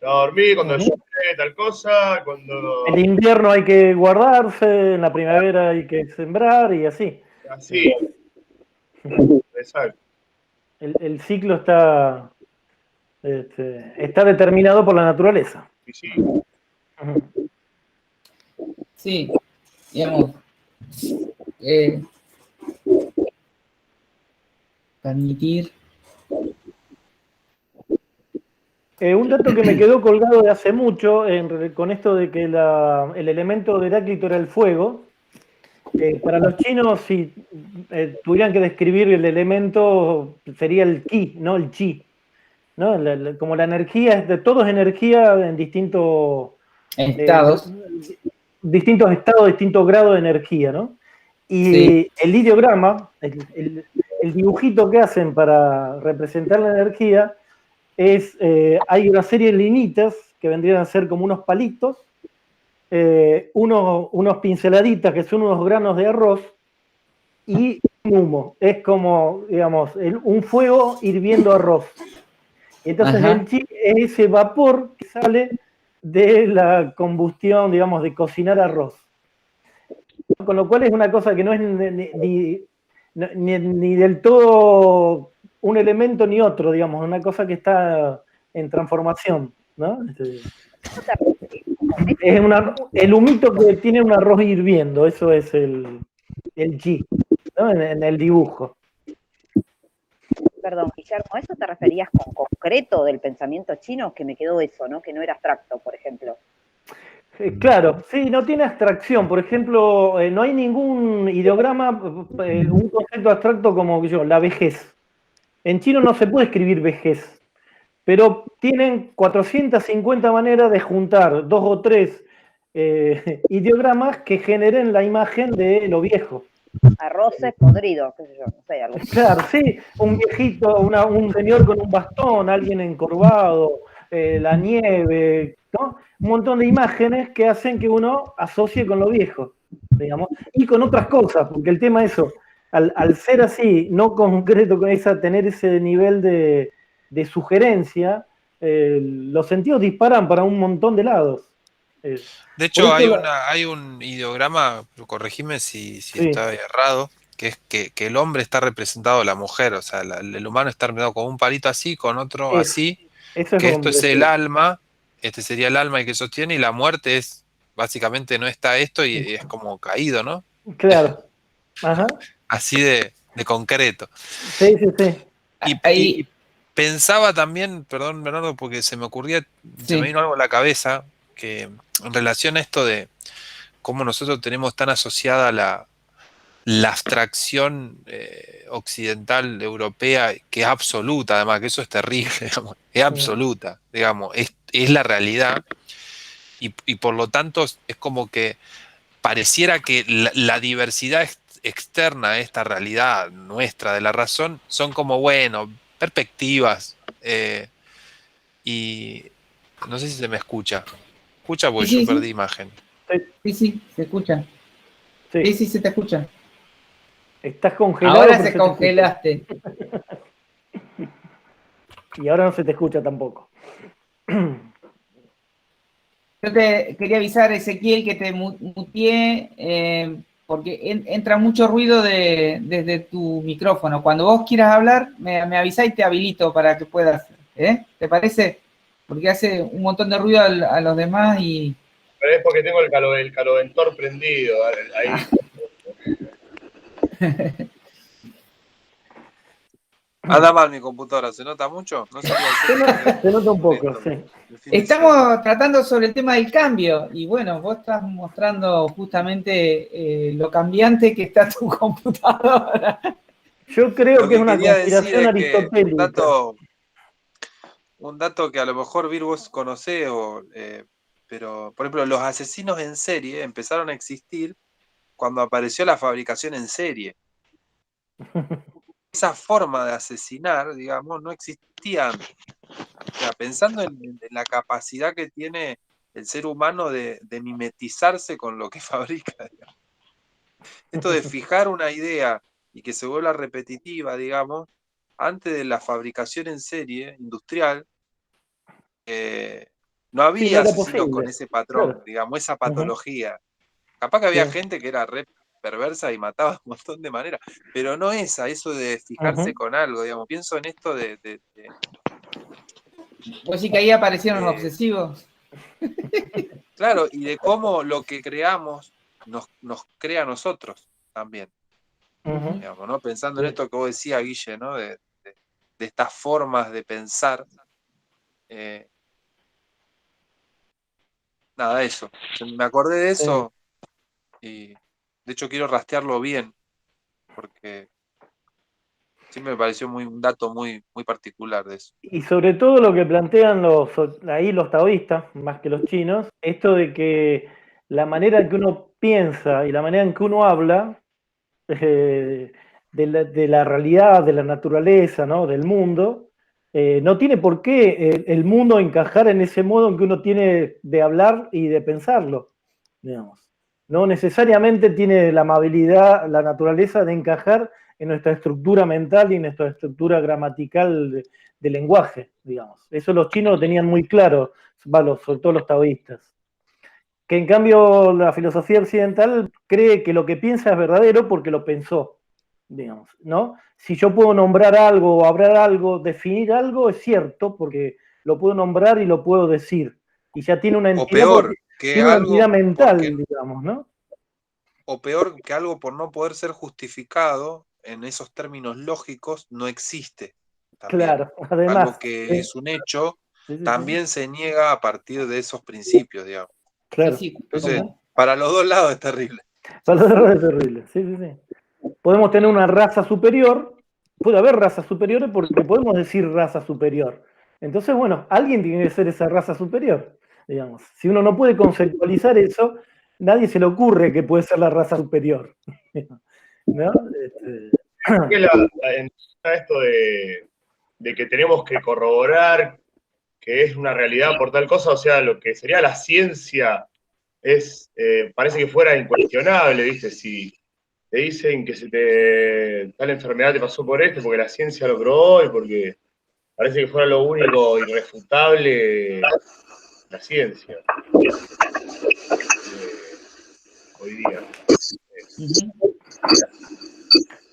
a dormir, cuando llueve tal cosa, cuando... En el invierno hay que guardarse, en la primavera hay que sembrar y así. Así. Exacto. El ciclo está determinado por la naturaleza. Sí. Sí, digamos, permitir. Un dato que me quedó colgado de hace mucho, con esto de que el elemento de Heráclito era el fuego, Para los chinos, si tuvieran que describir el elemento, sería el ki, ¿no? El chi, ¿no? Como la energía, todo es energía en Estados. distintos estados, distintos grados de energía, ¿no? Y Sí. el ideograma, el dibujito que hacen para representar la energía, hay una serie de linitas que vendrían a ser como unos palitos, unos pinceladitas que son unos granos de arroz y un humo. Es como, digamos, un fuego hirviendo arroz. Entonces Ajá. el chi es ese vapor que sale de la combustión, digamos, de cocinar arroz. Con lo cual es una cosa que no es ni del todo un elemento ni otro, digamos, una cosa que está en transformación, ¿no? Es el humito que tiene un arroz hirviendo, eso es el chi, ¿no? En el dibujo. Perdón, Guillermo, ¿a eso te referías con concreto del pensamiento chino? Que me quedó eso, ¿no? Que no era abstracto, por ejemplo. Claro, sí, no tiene abstracción. Por ejemplo, no hay ningún ideograma, un concepto abstracto como la vejez. En chino no se puede escribir vejez, pero tienen 450 maneras de juntar 2 o 3 ideogramas que generen la imagen de lo viejo. Arroces podridos, qué sé yo, no sé, algo así. Claro, sí, un viejito, un señor con un bastón, alguien encorvado, la nieve, ¿no? Un montón de imágenes que hacen que uno asocie con lo viejo, digamos, y con otras cosas, porque el tema es eso, al ser así, no concreto, tener ese nivel de sugerencia, los sentidos disparan para un montón de lados. De Por hecho, eso, hay un ideograma, corregime si sí, está errado, que es que el hombre está representado a la mujer, o sea, el humano está representado con un palito así, con otro eso, así, eso es que esto es hombre, el sí. alma, este sería el alma y que sostiene, y la muerte es, básicamente no está esto y es como caído, ¿no? Claro, ajá, Así de concreto. sí, sí, sí. Y Ahí, pensaba también, perdón Bernardo, porque se me ocurría, se me sí. vino algo a la cabeza, que en relación a esto de cómo nosotros tenemos tan asociada la abstracción occidental europea, que es absoluta, además, que eso es terrible, digamos, es absoluta, digamos, es la realidad, y por lo tanto es como que pareciera que la diversidad externa a esta realidad nuestra de la razón son como, bueno, perspectivas, y no sé si se me escucha. Escucha Sí, porque yo sí, perdí sí. imagen. Sí, sí, se escucha. Sí, Sí, sí, se te escucha. estás congelado, Ahora pero se se te escucha. congelaste. Y ahora no se te escucha tampoco. Yo te quería avisar, Ezequiel, que te muteé porque entra mucho ruido desde tu micrófono. Cuando vos quieras hablar, me avisás y te habilito para que puedas. ¿Te parece? Porque hace un montón de ruido a los demás y... Pero es porque tengo el caloventor prendido. Ahí. Anda mal mi computadora, ¿se nota mucho? No salía al Se nota un poco, esto sí. el fin de semana. Estamos tratando sobre el tema del cambio y bueno, vos estás mostrando justamente lo cambiante que está tu computadora. Yo creo Lo que es que una quería decir conspiración es que aristotélica. un dato que a lo mejor Vir vos conocés, pero por ejemplo, los asesinos en serie empezaron a existir cuando apareció la fabricación en serie. Esa forma de asesinar, digamos, no existía antes. O sea, pensando en la capacidad que tiene el ser humano de mimetizarse con lo que fabrica, digamos. Esto de fijar una idea y que se vuelva repetitiva, digamos, antes de la fabricación en serie industrial, no Sí, no había era asesinos con posible. ese patrón, Claro. digamos, esa Ujú, patología. Capaz que sí, había gente que era re perversa y mataba de un montón de maneras, pero no esa, eso de fijarse ujú. con algo, digamos. Pienso en esto Vos sí que ahí aparecieron los de- obsesivos. claro, y de cómo lo que creamos nos crea a nosotros también, Ujú, digamos, ¿no? Pensando en sí. esto que vos decías, Guille, ¿no? De estas formas de pensar, eh, nada, eso. Me acordé de Sí. eso y De hecho, quiero rastrearlo bien, porque sí me pareció un dato muy particular de eso. Y sobre todo lo que plantean ahí los taoístas, más que los chinos, esto de que la manera en que uno piensa y la manera en que uno habla de la realidad, de la naturaleza, ¿no? Del mundo, no tiene por qué el mundo encajar en ese modo en que uno tiene de hablar y de pensarlo, digamos. No necesariamente tiene la amabilidad, la naturaleza de encajar en nuestra estructura mental y en nuestra estructura gramatical de lenguaje, digamos. Eso los chinos lo tenían muy claro, sobre todo los taoístas. Que en cambio la filosofía occidental cree que lo que piensa es verdadero porque lo pensó, digamos, ¿no? Si yo puedo nombrar algo o hablar algo, definir algo, es cierto porque lo puedo nombrar y lo puedo decir. Y ya tiene una O entidad, peor que tiene una entidad algo mental, digamos, ¿no? o peor que algo por no poder ser justificado en esos términos lógicos no existe también. Claro, además. Algo que es un hecho Sí, también se niega a partir de esos principios, digamos. claro. Sí, Entonces, como- para los dos lados es terrible. Para los errores es terrible. Sí, sí, sí. Podemos tener una raza superior, puede haber razas superiores porque podemos decir raza superior. Entonces, bueno, alguien tiene que ser esa raza superior, digamos. Si uno no puede conceptualizar eso, nadie se le ocurre que puede ser la raza superior. ¿No? ¿Qué esto de que tenemos que corroborar que es una realidad por tal cosa? O sea, lo que sería la ciencia parece que fuera incuestionable, ¿viste? Si te dicen que tal enfermedad te pasó por esto, porque la ciencia lo probó y porque parece que fuera lo único irrefutable la ciencia hoy día.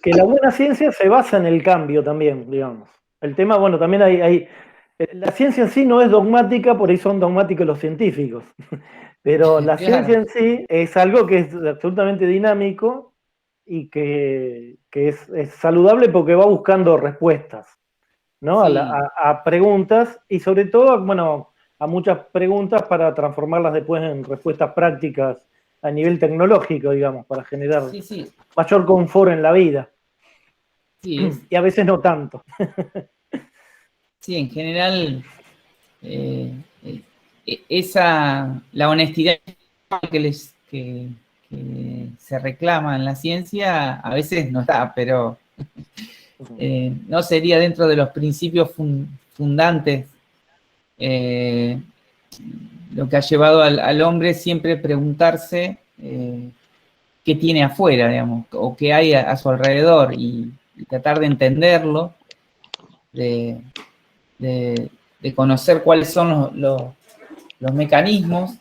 Que la buena ciencia se basa en el cambio también, digamos. El tema, bueno, también la ciencia en sí no es dogmática, por ahí son dogmáticos los científicos. Pero la Claro. ciencia en sí es algo que es absolutamente dinámico y que es saludable porque va buscando respuestas, ¿no? Sí. A preguntas y sobre todo, bueno, a muchas preguntas para transformarlas después en respuestas prácticas a nivel tecnológico, digamos, para generar Sí, sí, mayor confort en la vida. sí, Y a veces no tanto. sí, en general, la honestidad que se reclama en la ciencia a veces no está, pero no sería dentro de los principios fundantes lo que ha llevado al hombre siempre preguntarse qué tiene afuera, digamos, o qué hay a su alrededor y tratar de entenderlo, de conocer cuáles son los mecanismos.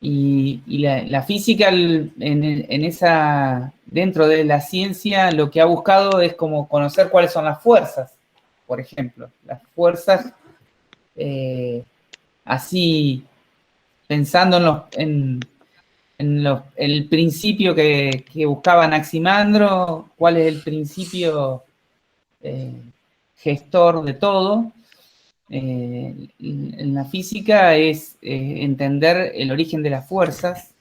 Y la física dentro de la ciencia lo que ha buscado es como conocer cuáles son las fuerzas, por ejemplo. Las fuerzas, así pensando en el principio que buscaba Anaximandro, cuál es el principio gestor de todo. En la física es entender el origen de las fuerzas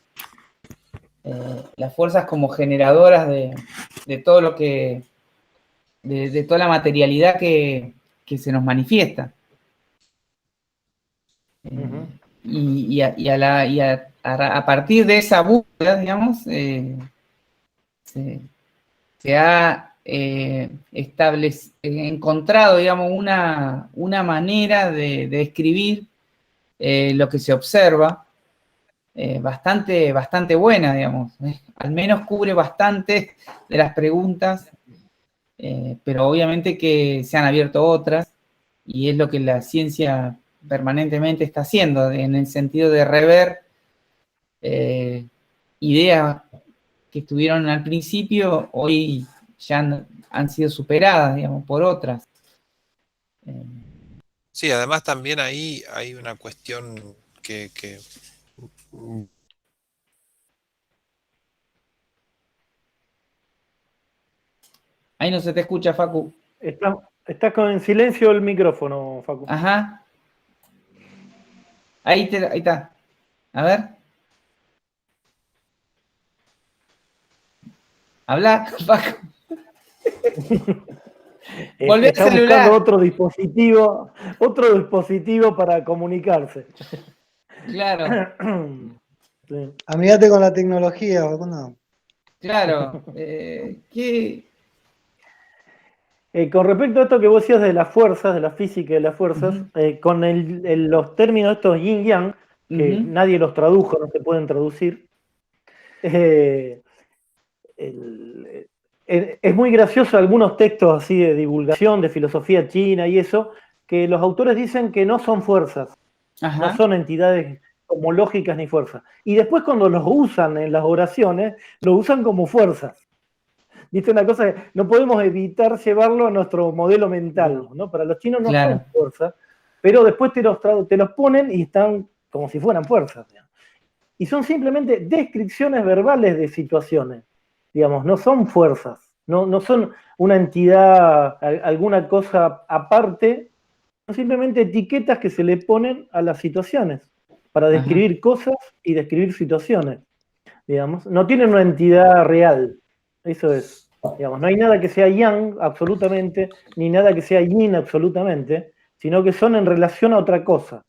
como generadoras de todo lo que, de toda la materialidad que se nos manifiesta. Y a partir de esa búsqueda, digamos, se ha encontrado, digamos, una manera de describir lo que se observa, bastante buena, digamos. Al menos cubre bastante de las preguntas, pero obviamente que se han abierto otras, y es lo que la ciencia permanentemente está haciendo, en el sentido de rever ideas que estuvieron al principio, hoy ya han sido superadas, digamos, por otras. Sí, además también ahí hay una cuestión que Ahí no se te escucha, Facu. Está con silencio el micrófono, Facu. Ajá. Ahí está. A ver. Habla, Paco. Volvé al Está buscando celular. otro dispositivo para comunicarse. Claro, Sí. Amigate con la tecnología, Facundo. claro. ¿Qué? Con respecto a esto que vos decías de las fuerzas, de la física de las fuerzas, Ujú, con los términos estos yin-yang, que ujú, nadie los tradujo, no se pueden traducir, eh, es muy gracioso algunos textos así de divulgación, de filosofía china y eso, que los autores dicen que no son fuerzas, no ajá, son entidades homológicas ni fuerzas. Y después cuando los usan en las oraciones, lo usan como fuerzas. ¿Viste una cosa? No podemos evitar llevarlo a nuestro modelo mental, ¿no? Para los chinos no son claro. fuerzas, pero después te los ponen y están como si fueran fuerzas. Digamos. Y son simplemente descripciones verbales de situaciones, digamos, no son fuerzas, no son una entidad, alguna cosa aparte, son simplemente etiquetas que se le ponen a las situaciones para Ajá. describir cosas y describir situaciones, digamos. No tienen una entidad real, eso es. Digamos, no hay nada que sea yang absolutamente, ni nada que sea yin absolutamente, sino que son en relación a otra cosa.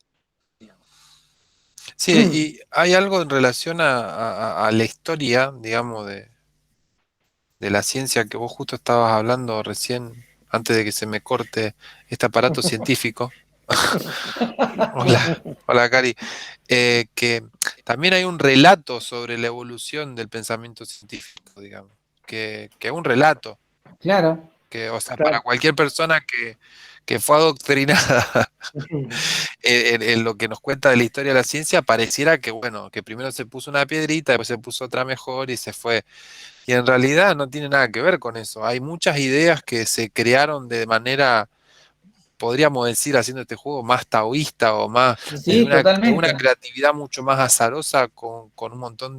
Sí, y hay algo en relación a la historia, digamos, de la ciencia que vos justo estabas hablando recién, antes de que se me corte este aparato científico. Hola, hola Cari. Que también hay un relato sobre la evolución del pensamiento científico, digamos, que es un relato, Claro. que, o sea, para Claro. cualquier persona que fue adoctrinada en lo que nos cuenta de la historia de la ciencia, pareciera que, bueno, que primero se puso una piedrita, después se puso otra mejor y se fue. Y en realidad no tiene nada que ver con eso. Hay muchas ideas que se crearon de manera, podríamos decir, haciendo este juego más taoísta o más desde Sí, de una totalmente. creatividad mucho más azarosa con un montón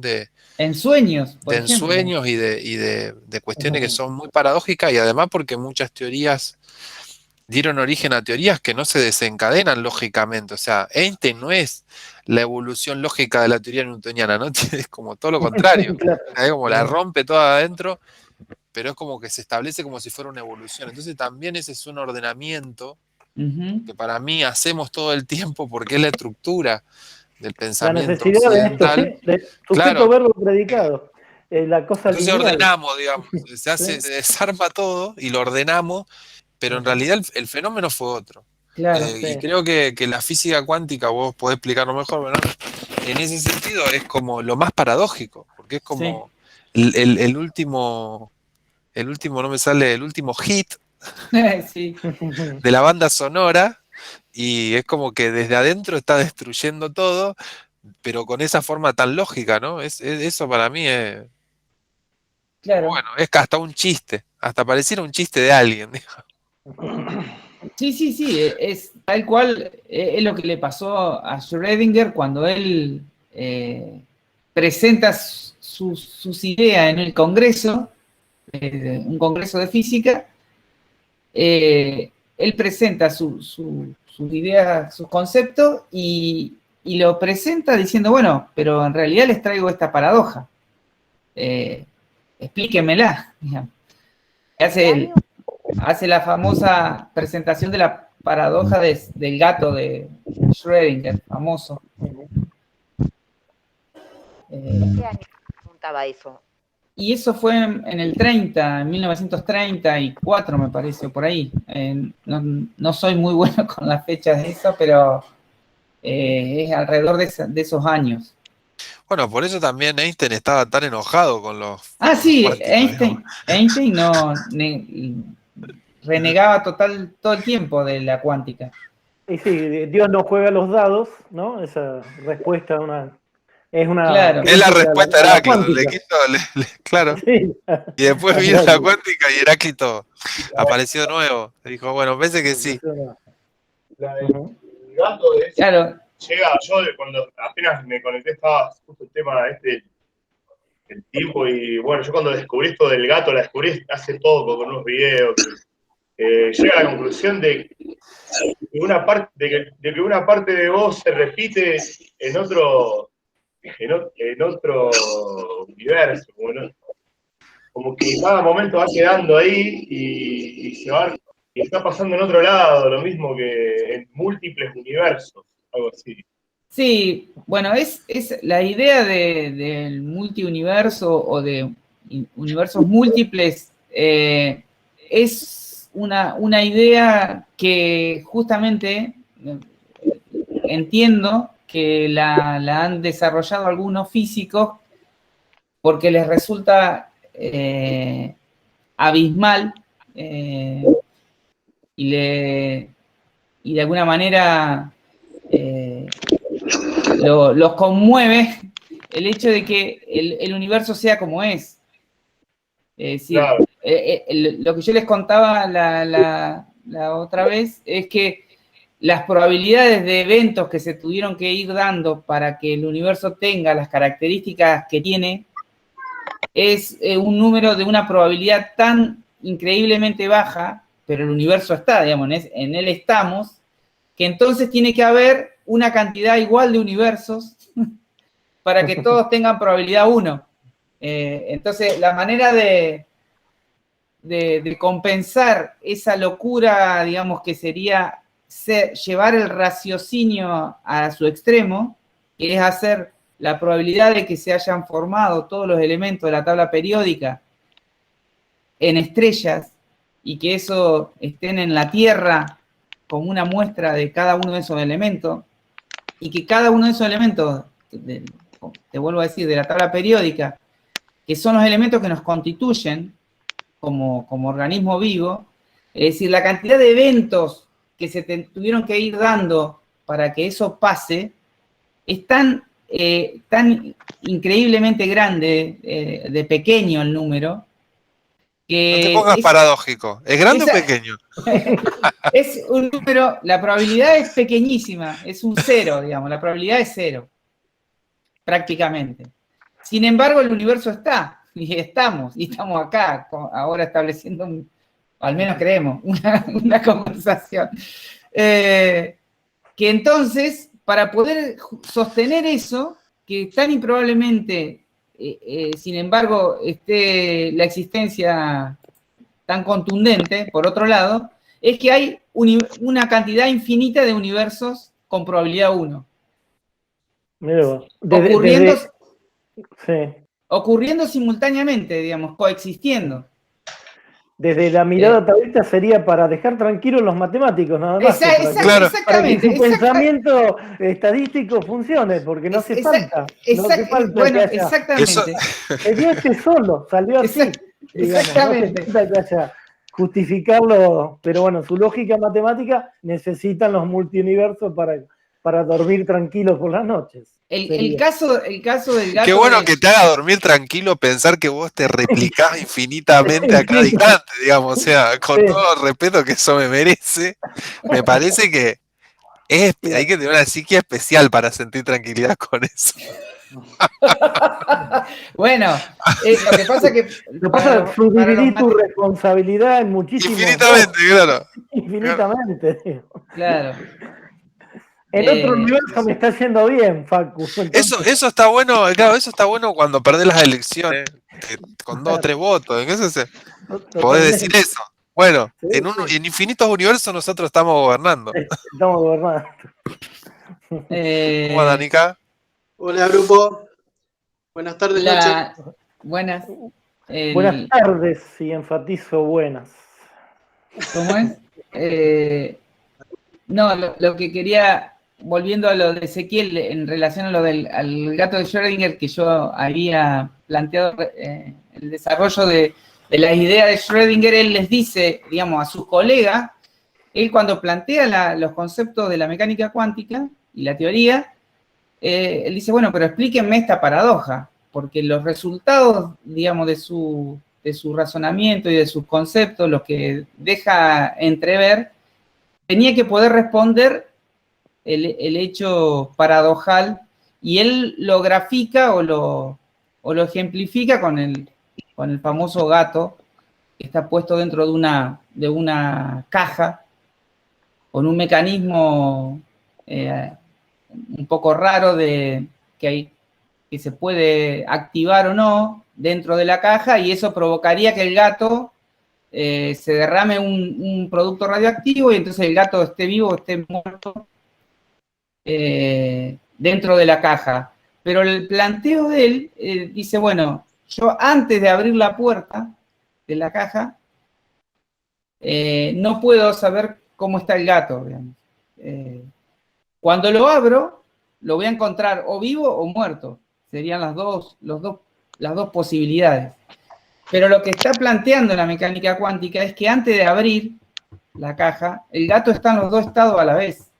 En sueños, por de ejemplo. ensueños y de cuestiones que son muy paradójicas y además porque muchas teorías dieron origen a teorías que no se desencadenan lógicamente. O sea, Einstein no es la evolución lógica de la teoría newtoniana, ¿no? Es como todo lo contrario. Claro. Es como la rompe toda adentro, pero es como que se establece como si fuera una evolución. Entonces también ese es un ordenamiento Ujú, que para mí hacemos todo el tiempo porque es la estructura del La pensamiento necesidad de esto, occidental. ¿sí? De sujeto, Claro, verbo, predicado. La cosa entonces lineal. ordenamos, digamos, ¿Sí? se desarma todo y lo ordenamos, pero en realidad el fenómeno fue otro. claro, Y sí. creo que la física cuántica, vos podés explicarlo mejor, ¿verdad? En ese sentido es como lo más paradójico, porque es Sí. como el último, no me sale, el último hit Sí, de la banda sonora, y es como que desde adentro está destruyendo todo, pero con esa forma tan lógica, ¿no? Eso para mí es, claro. bueno, es que hasta un chiste, hasta pareciera un chiste de alguien. Sí, sí, sí, es tal cual, es lo que le pasó a Schrödinger cuando él presenta sus ideas en el Congreso, un Congreso de Física. Él presenta sus ideas, sus conceptos y lo presenta diciendo, bueno, pero en realidad les traigo esta paradoja, eh, explíquenmela, digamos. ¿En qué año? Hace la famosa presentación de la paradoja del gato de Schrödinger, famoso. ¿En Eh, qué año preguntaba eso? y eso fue en el 30, en 1934 me parece, por ahí. No soy muy bueno con las fechas de eso, pero es alrededor de esos años. Bueno, por eso también Einstein estaba tan enojado Ah, con los sí, cuánticos, digamos. Einstein no renegaba todo el tiempo de la cuántica. Y sí, Dios no juega los dados, ¿no? Esa respuesta es una Claro, Es la crítica a respuesta a a la Heráclito, le cuántica. quiso, claro. Sí, Y después a vino la Heráclito. cuántica y Heráclito apareció de nuevo. Dijo, bueno, parece que sí. La del Ujú. gato de ese claro, llega, cuando apenas me conecté estaba justo el tema este, el tiempo y bueno, yo cuando descubrí esto del gato, la descubrí hace poco con unos videos, llega a la conclusión de que de que una parte de vos se repite en otro universo, como que cada momento va quedando ahí y se va, y está pasando en otro lado, lo mismo que en múltiples universos, algo así. Sí, bueno, es la idea del multiuniverso o de universos múltiples, es una idea que justamente entiendo que la han desarrollado algunos físicos porque les resulta abismal, y de alguna manera los conmueve el hecho de que el universo sea como es. Es decir, Claro. lo que yo les contaba la otra vez es que las probabilidades de eventos que se tuvieron que ir dando para que el universo tenga las características que tiene es un número de una probabilidad tan increíblemente baja, pero el universo está, digamos, en él estamos, que entonces tiene que haber una cantidad igual de universos para que todos tengan probabilidad 1. Entonces, la manera de compensar esa locura, digamos, que sería llevar el raciocinio a su extremo, que es hacer la probabilidad de que se hayan formado todos los elementos de la tabla periódica en estrellas y que eso estén en la Tierra como una muestra de cada uno de esos elementos, y que cada uno de esos elementos, te vuelvo a decir, de la tabla periódica, que son los elementos que nos constituyen como organismo vivo, es decir, la cantidad de eventos que se tuvieron que ir dando para que eso pase, es tan increíblemente grande, de pequeño el número, que No te pongas paradójico. ¿Es grande o pequeño? es un número, la probabilidad es pequeñísima, es un 0, digamos, la probabilidad es 0, prácticamente. Sin embargo, el universo está, y estamos acá, ahora estableciendo, al menos creemos, una conversación. Que entonces, para poder sostener eso, que tan improbablemente, sin embargo, esté la existencia tan contundente, por otro lado, es que hay una cantidad infinita de universos con probabilidad 1. Ocurriendo, sí. ocurriendo simultáneamente, digamos, coexistiendo. Desde la mirada taoísta sería para dejar tranquilos los matemáticos, nada más. Para que su pensamiento estadístico funcione, porque no hace falta. No hace falta bueno, que haya. Exactamente. Se dio solo, salió así. Digamos, exactamente. No hace falta que haya justificarlo, pero bueno, su lógica matemática necesitan los multiuniversos para dormir tranquilos por las noches. El caso del gato. Qué bueno que te haga dormir tranquilo pensar que vos te replicás infinitamente a cada instante, digamos. O sea, con todo el respeto que eso me merece, me parece que hay que tener una psique especial para sentir tranquilidad con eso. Bueno, lo que pasa es que. Subdividí tu responsabilidad en muchísimos. Infinitamente, claro. Infinitamente. Claro. En otro universo me está yendo bien, Facu. Eso está bueno, claro, eso está bueno cuando perdés las elecciones con 2 o 3 votos. Entonces podés decir eso. Bueno, en infinitos universos nosotros estamos gobernando. Estamos gobernando. ¿Cómo anda, Nica? Hola, grupo. Buenas tardes, noches. Buenas. Buenas tardes, y enfatizo buenas. ¿Cómo es? No, lo que quería, volviendo a lo de Ezequiel, en relación a lo al gato de Schrödinger, que yo había planteado el desarrollo de la idea de Schrödinger, él les dice, digamos, a sus colegas, él cuando plantea los conceptos de la mecánica cuántica y la teoría, él dice, bueno, pero explíquenme esta paradoja, porque los resultados, digamos, de su razonamiento y de sus conceptos, los que deja entrever, tenía que poder responder el hecho paradojal, y él lo grafica o lo ejemplifica con el famoso gato que está puesto dentro de una caja con un mecanismo un poco raro que hay que se puede activar o no dentro de la caja y eso provocaría que el gato se derrame un producto radioactivo y entonces el gato esté vivo o esté muerto dentro de la caja. Pero el planteo de él dice, bueno, yo antes de abrir la puerta de la caja, no puedo saber cómo está el gato, digamos. Cuando lo abro, lo voy a encontrar o vivo o muerto. Serían las dos posibilidades. Pero lo que está planteando la mecánica cuántica es que antes de abrir la caja, el gato está en los dos estados a la vez.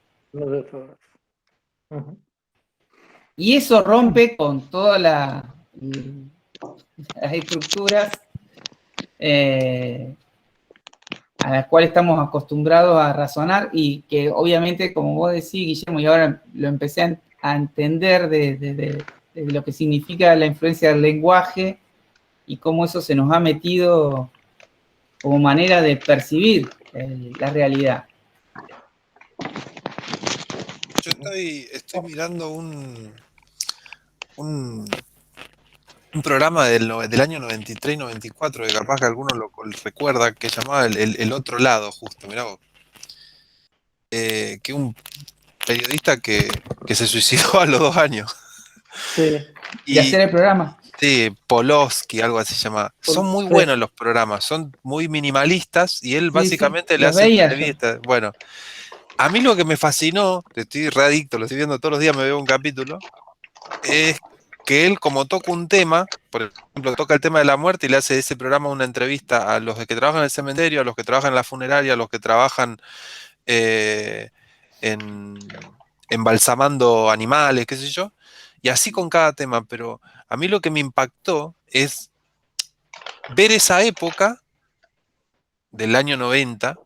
Y eso rompe con todas las estructuras a las cuales estamos acostumbrados a razonar y que obviamente, como vos decís, Guillermo, y ahora lo empecé a entender de lo que significa la influencia del lenguaje y cómo eso se nos ha metido como manera de percibir la realidad. Yo estoy mirando un programa del año 93 y 94, que capaz que alguno lo recuerda, que llamaba el Otro Lado, justo, mirá vos. Que un periodista que se suicidó a los 2 años. Sí. Y hacer el programa. Sí, Polowski, algo así se llama. Son muy buenos los programas, son muy minimalistas y él básicamente le hace entrevistas. Bueno, a mí lo que me fascinó, estoy readicto, lo estoy viendo todos los días, me veo un capítulo, es que él como toca un tema, por ejemplo, toca el tema de la muerte y le hace ese programa una entrevista a los que trabajan en el cementerio, a los que trabajan en la funeraria, a los que trabajan embalsamando animales, qué sé yo, y así con cada tema, pero a mí lo que me impactó es ver esa época del año 90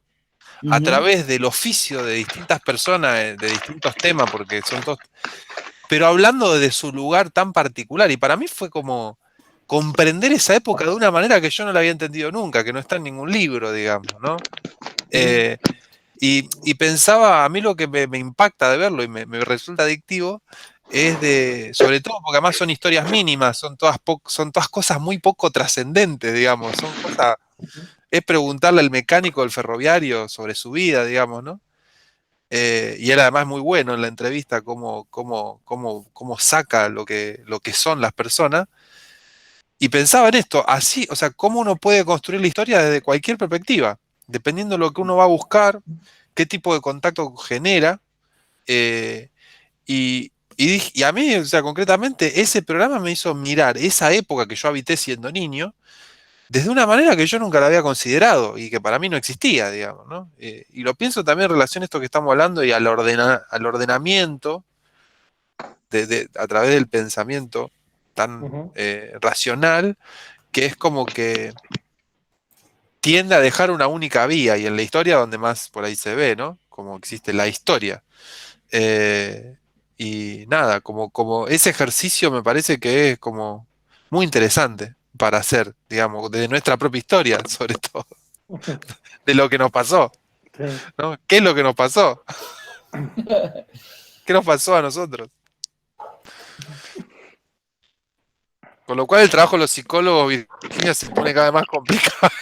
a través del oficio de distintas personas, de distintos temas, porque son todos, pero hablando de su lugar tan particular, y para mí fue como comprender esa época de una manera que yo no la había entendido nunca, que no está en ningún libro, digamos, ¿no? Y pensaba, a mí lo que me impacta de verlo y me resulta adictivo es sobre todo porque además son historias mínimas, son todas cosas muy poco trascendentes, digamos, son cosas, es preguntarle al mecánico del ferroviario sobre su vida, digamos, ¿no? Y él además es muy bueno en la entrevista, cómo saca lo que son las personas. Y pensaba en esto, así, o sea, cómo uno puede construir la historia desde cualquier perspectiva, dependiendo de lo que uno va a buscar, qué tipo de contacto genera. Y a mí, o sea, concretamente, ese programa me hizo mirar esa época que yo habité siendo niño, desde una manera que yo nunca la había considerado y que para mí no existía, digamos, ¿no? Y lo pienso también en relación a esto que estamos hablando y al ordenamiento a través del pensamiento tan racional, que es como que tiende a dejar una única vía y en la historia donde más por ahí se ve, ¿no? Como existe la historia. Y nada, como ese ejercicio me parece que es como muy interesante para hacer, digamos, de nuestra propia historia, sobre todo, de lo que nos pasó, ¿no? ¿Qué es lo que nos pasó? ¿Qué nos pasó a nosotros? Con lo cual el trabajo de los psicólogos, Virginia, se pone cada vez más complicado.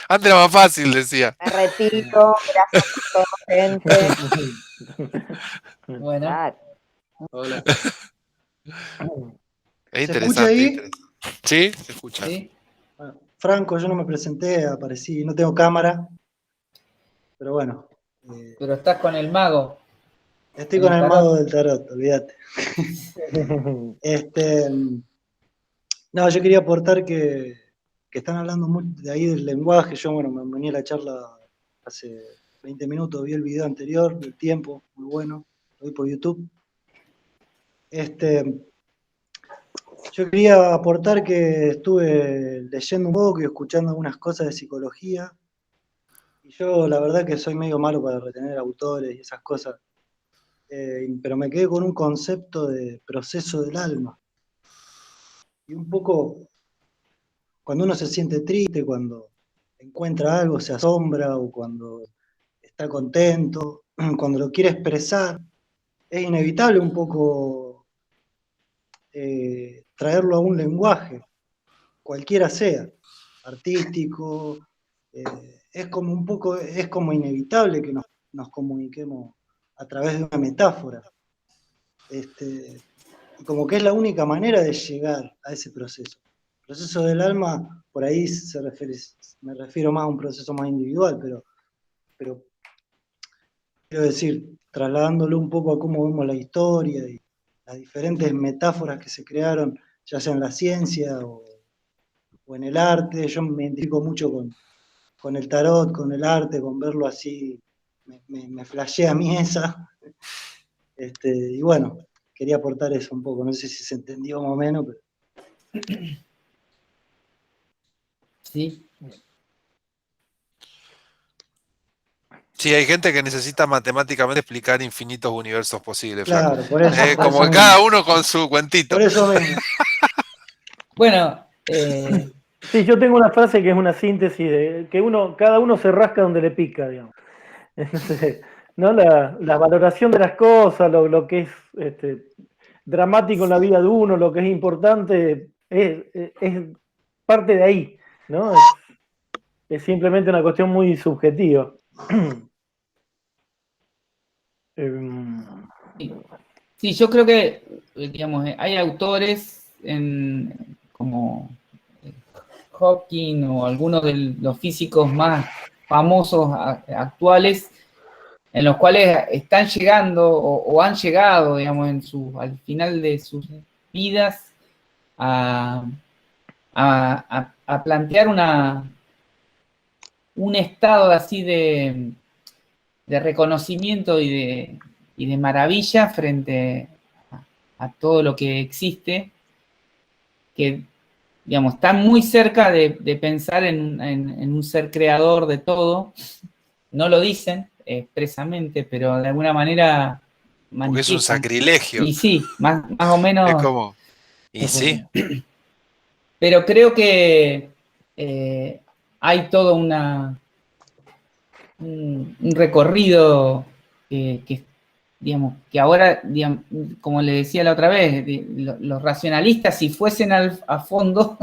Antes era más fácil, decía. Me retiro, gracias por todo, gente. Bueno. Claro. Hola. Es ¿Se escucha ahí? interesante. Sí, se escucha. ¿Sí? Bueno, Franco, yo no me presenté, aparecí, no tengo cámara, pero bueno. Pero estás con el mago. Estoy con el mago del tarot, olvídate. No, yo quería aportar que están hablando mucho de ahí del lenguaje. Yo, bueno, me venía a la charla hace 20 minutos, vi el video anterior del tiempo, muy bueno, lo vi por YouTube. Yo quería aportar que estuve leyendo un poco y escuchando algunas cosas de psicología. Y yo, la verdad, que soy medio malo para retener autores y esas cosas. Pero me quedé con un concepto de proceso del alma. Y un poco, cuando uno se siente triste, cuando encuentra algo, se asombra, o cuando está contento, cuando lo quiere expresar, es inevitable un poco traerlo a un lenguaje, cualquiera sea, artístico, es como un poco, es como inevitable que nos comuniquemos a través de una metáfora. Y como que es la única manera de llegar a ese proceso. El proceso del alma, por ahí me refiero más a un proceso más individual, pero quiero decir, trasladándolo un poco a cómo vemos la historia y las diferentes metáforas que se crearon, ya sea en la ciencia o en el arte. Yo me identifico mucho con el tarot, con el arte, con verlo así, me flashea a mí esa. Y bueno, quería aportar eso un poco, no sé si se entendió más o menos, pero... Sí. Sí, hay gente que necesita matemáticamente explicar infinitos universos posibles, Flaco. Claro, por eso. Como que cada uno con su cuentito. Por eso mismo. Bueno, sí, yo tengo una frase que es una síntesis de que cada uno se rasca donde le pica, digamos. Entonces, ¿no? La valoración de las cosas, lo que es dramático en la vida de uno, lo que es importante, es parte de ahí, ¿no? Es simplemente una cuestión muy subjetiva. Sí, yo creo que, digamos, hay autores como Hawking o algunos de los físicos más famosos actuales, en los cuales están llegando o han llegado, digamos, al final de sus vidas a plantear un estado así de reconocimiento y de maravilla frente a todo lo que existe, que, digamos, está muy cerca de pensar en un ser creador de todo. No lo dicen expresamente, pero de alguna manera manifiestan. Porque es un sacrilegio. Y sí, más o menos. Es como, y sí. Pero creo que hay todo un recorrido que, digamos, que ahora, digamos, como le decía la otra vez, los racionalistas, si fuesen a fondo,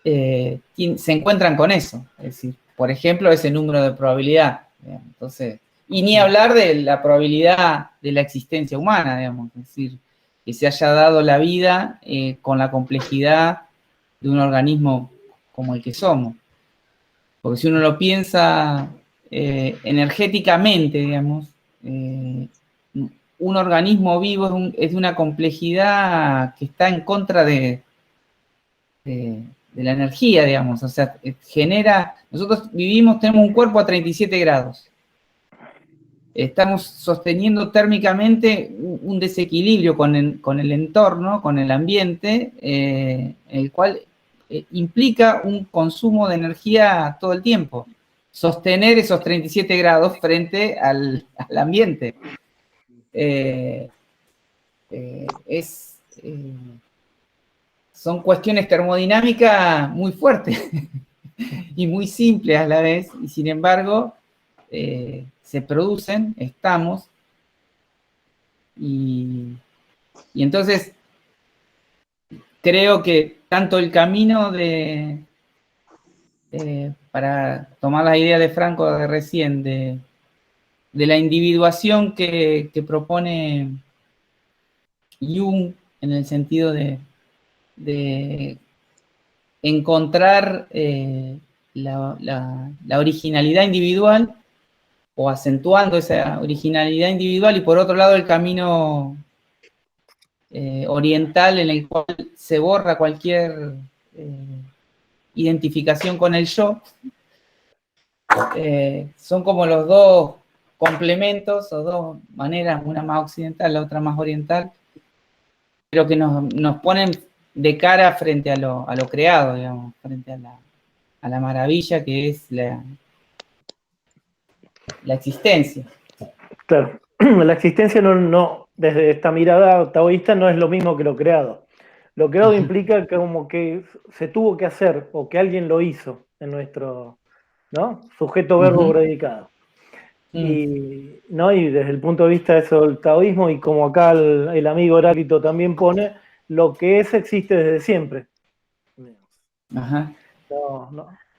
se encuentran con eso. Es decir, por ejemplo, ese número de probabilidad. Digamos. Entonces, y ni hablar de la probabilidad de la existencia humana, digamos, es decir, que se haya dado la vida con la complejidad de un organismo como el que somos. Porque si uno lo piensa energéticamente, digamos, un organismo vivo es de una complejidad que está en contra de la energía, digamos. O sea, nosotros tenemos un cuerpo a 37 grados. Estamos sosteniendo térmicamente un desequilibrio con el entorno, con el ambiente, el cual implica un consumo de energía todo el tiempo. Sostener esos 37 grados frente al ambiente. Son cuestiones termodinámicas muy fuertes y muy simples a la vez, y sin embargo se producen, estamos, y entonces creo que tanto el camino para tomar la idea de Franco de recién, de la individuación que propone Jung, en el sentido de encontrar la originalidad individual, o acentuando esa originalidad individual, y por otro lado el camino oriental, en el cual se borra cualquier identificación con el yo, son como los dos complementos o dos maneras, una más occidental, la otra más oriental, pero que nos ponen de cara frente a lo creado, digamos, frente a la maravilla que es la existencia. Claro, la existencia no, desde esta mirada taoísta, no es lo mismo que lo creado. Lo creado implica que como que se tuvo que hacer, o que alguien lo hizo en nuestro, ¿no? Sujeto, verbo, predicado. ¿no? Y desde el punto de vista de eso del taoísmo, y como acá el amigo Heráclito también pone, lo que es existe desde siempre. Ajá.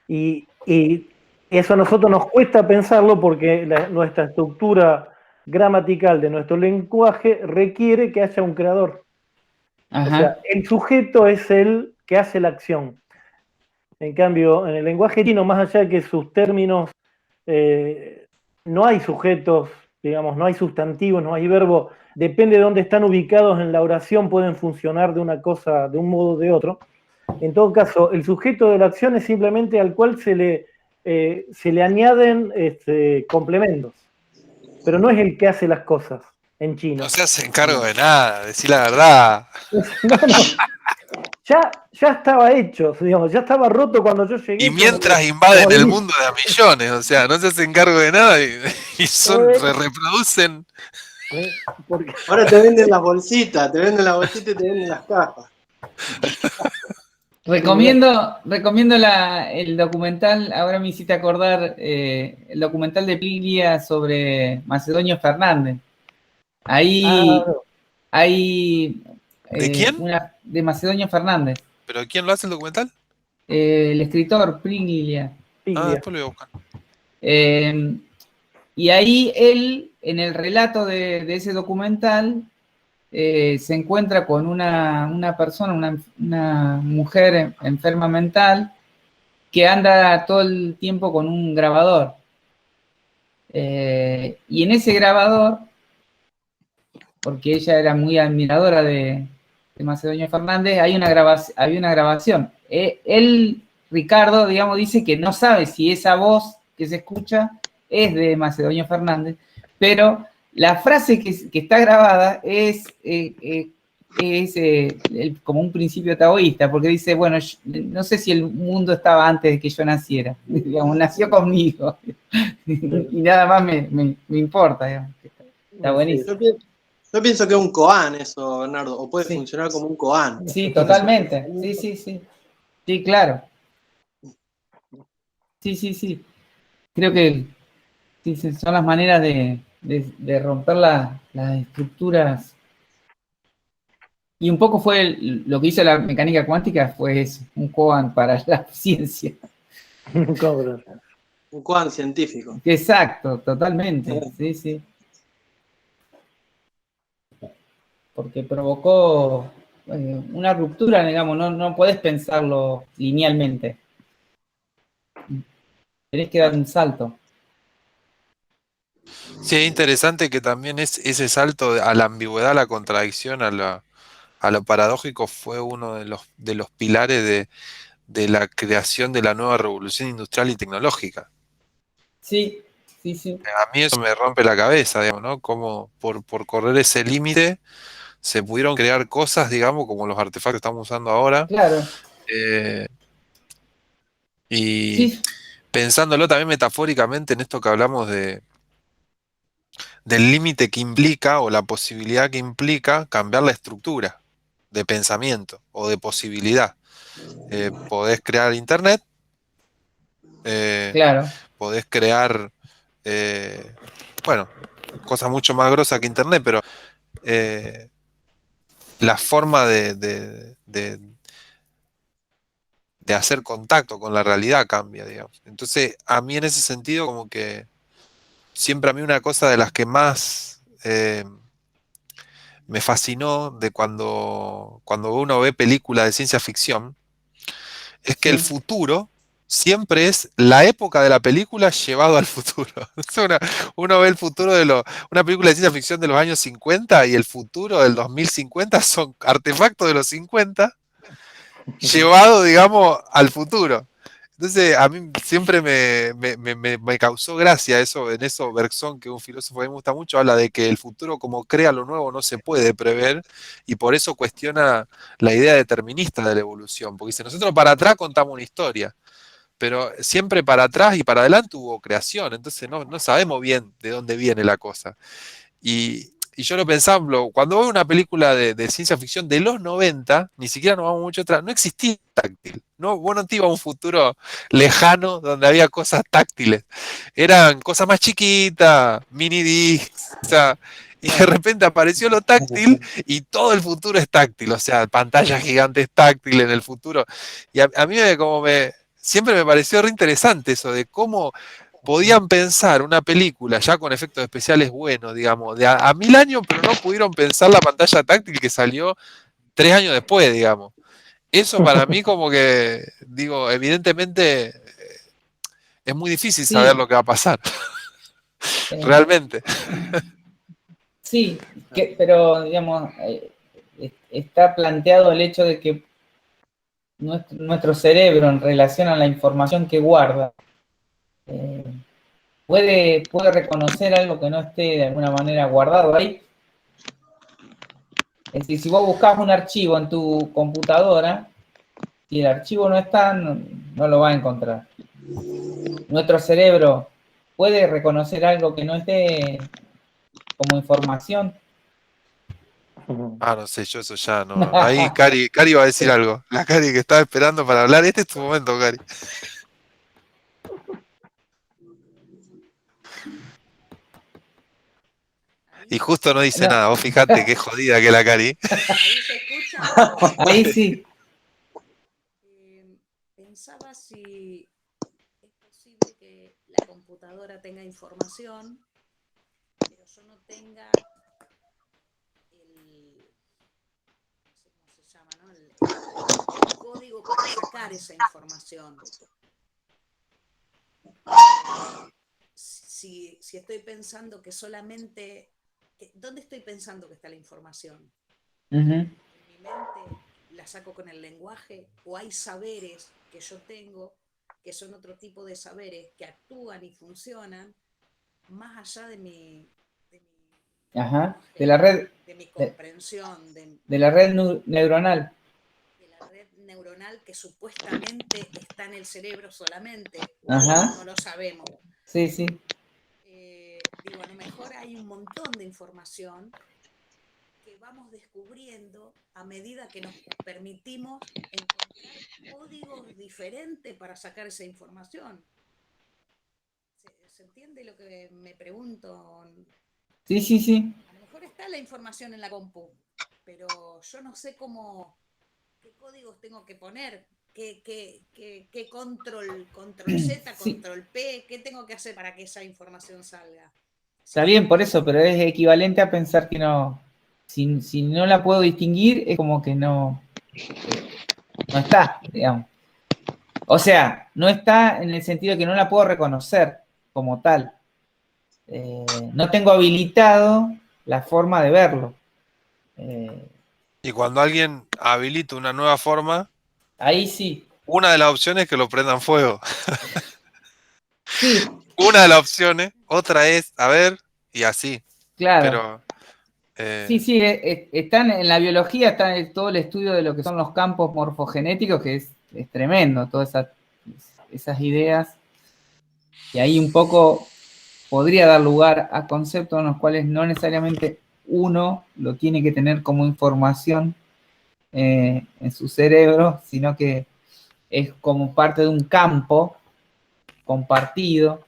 Y eso a nosotros nos cuesta pensarlo porque nuestra estructura gramatical de nuestro lenguaje requiere que haya un creador. Ajá. O sea, el sujeto es el que hace la acción. En cambio, en el lenguaje chino, más allá de que sus términos, no hay sujetos, digamos, no hay sustantivos, no hay verbos, depende de dónde están ubicados en la oración, pueden funcionar de una cosa, de un modo o de otro. En todo caso, el sujeto de la acción es simplemente al cual se le añaden complementos, pero no es el que hace las cosas en chino. No se hacen cargo de nada, decir la verdad. Ya estaba hecho, digamos, ya estaba roto cuando yo llegué. Y mientras invaden el mundo de a millones, o sea, no se hacen cargo de nada y reproducen. Ahora te venden las bolsitas, y te venden las cajas. Recomiendo el documental, ahora me hiciste acordar, el documental de Piglia sobre Macedonio Fernández. Ahí hay... ¿De quién? De Macedonio Fernández. ¿Pero quién lo hace el documental? El escritor Piglia. Después lo voy a buscar. Y ahí él, en el relato de ese documental, se encuentra con una persona, una mujer enferma mental, que anda todo el tiempo con un grabador. Y en ese grabador, porque ella era muy admiradora de Macedonio Fernández, había una grabación. Él, Ricardo, digamos, dice que no sabe si esa voz que se escucha es de Macedonio Fernández, pero la frase que está grabada es como un principio taoísta, porque dice, bueno, no sé si el mundo estaba antes de que yo naciera, digamos, nació conmigo, y nada más me importa, digamos. Está buenísimo. Yo pienso que es un koan eso, Bernardo, o puede funcionar como un koan. Sí, totalmente. Sí. Sí, claro. Sí. Creo que son las maneras de romper las estructuras. Y un poco fue lo que hizo la mecánica cuántica, fue eso, un koan para la ciencia. Un koan científico. Exacto, totalmente. Sí. Porque provocó una ruptura, digamos, no podés pensarlo linealmente. Tenés que dar un salto. Sí, es interesante que también ese salto a la ambigüedad, a la contradicción, a lo paradójico, fue uno de los pilares de la creación de la nueva revolución industrial y tecnológica. Sí. A mí eso me rompe la cabeza, digamos, ¿no? Como por correr ese límite se pudieron crear cosas, digamos, como los artefactos que estamos usando ahora. Claro. Y pensándolo también metafóricamente en esto que hablamos del límite que implica o la posibilidad que implica cambiar la estructura de pensamiento o de posibilidad. Podés crear internet, claro. podés crear, bueno, cosas mucho más grosas que internet, pero la forma de hacer contacto con la realidad cambia, digamos. Entonces, a mí en ese sentido, como que siempre a mí una cosa de las que más me fascinó de cuando uno ve películas de ciencia ficción, es que el futuro siempre es la época de la película llevado al futuro. Uno ve el futuro una película de ciencia ficción de los años 50 y el futuro del 2050 son artefactos de los 50 llevado, digamos, al futuro. Entonces, a mí siempre me causó gracia eso, en eso Bergson, que es un filósofo que me gusta mucho, habla de que el futuro, como crea lo nuevo, no se puede prever, y por eso cuestiona la idea determinista de la evolución, porque dice, nosotros para atrás contamos una historia, pero siempre para atrás y para adelante hubo creación, entonces no sabemos bien de dónde viene la cosa. Y Y yo lo pensaba, cuando veo una película de ciencia ficción de los 90, ni siquiera nos vamos mucho atrás, no existía táctil. No, vos no te ibas a un futuro lejano donde había cosas táctiles. Eran cosas más chiquitas, mini discs, o sea, y de repente apareció lo táctil y todo el futuro es táctil, o sea, pantallas gigantes táctiles en el futuro. Y a mí siempre me pareció re interesante eso de cómo podían pensar una película ya con efectos especiales buenos, digamos, de a 1000 años, pero no pudieron pensar la pantalla táctil que salió 3 años después, digamos. Eso para mí como que, digo, evidentemente es muy difícil saber Sí, lo que va a pasar, eh, realmente. sí, pero digamos, está planteado el hecho de que nuestro cerebro en relación a la información que guarda, eh, puede reconocer algo que no esté de alguna manera guardado ahí. Es decir, si vos buscas un archivo en tu computadora, si el archivo no está, no lo va a encontrar. Nuestro cerebro puede reconocer algo que no esté como información. Ah, no sé, yo eso ya no. Ahí Cari va a decir algo. La Cari que estaba esperando para hablar. Este es tu momento, Cari. Y justo no dice No, nada. Vos fijate qué jodida que es la Cari. ¿Ahí se escucha? ahí sí, Pensaba si es posible que la computadora tenga información, pero yo no tenga el, no sé cómo se llama, ¿no? El código para sacar esa información. Si estoy pensando que solamente, ¿dónde estoy pensando que está la información? uh-huh. En mi mente la saco con el lenguaje, o hay saberes que yo tengo que son otro tipo de saberes que actúan y funcionan más allá de mi Ajá, de la red, de mi comprensión, de la red neuronal. de la red neuronal que supuestamente está en el cerebro solamente. Ajá. No lo sabemos. Sí, sí. Digo, a lo mejor hay un montón de información que vamos descubriendo a medida que nos permitimos encontrar códigos diferentes para sacar esa información. ¿Se entiende lo que me pregunto? Sí, sí, sí. A lo mejor está la información en la compu, pero yo no sé qué códigos tengo que poner, qué control Z, Sí. control P, qué tengo que hacer para que esa información salga. Está bien por eso, pero es equivalente a pensar que no, si no la puedo distinguir, es como que no está, digamos. O sea, no está en el sentido de que no la puedo reconocer como tal. No tengo habilitado la forma de verlo. Y cuando alguien habilita una nueva forma, Ahí sí. una de las opciones es que lo prendan fuego. Sí, Una de las opciones, otra es, a ver, y así. claro. Pero, Sí, sí, están en la biología, está todo el estudio de lo que son los campos morfogenéticos, que es tremendo, todas esas ideas. Y ahí un poco podría dar lugar a conceptos en los cuales no necesariamente uno lo tiene que tener como información en su cerebro, sino que es como parte de un campo compartido.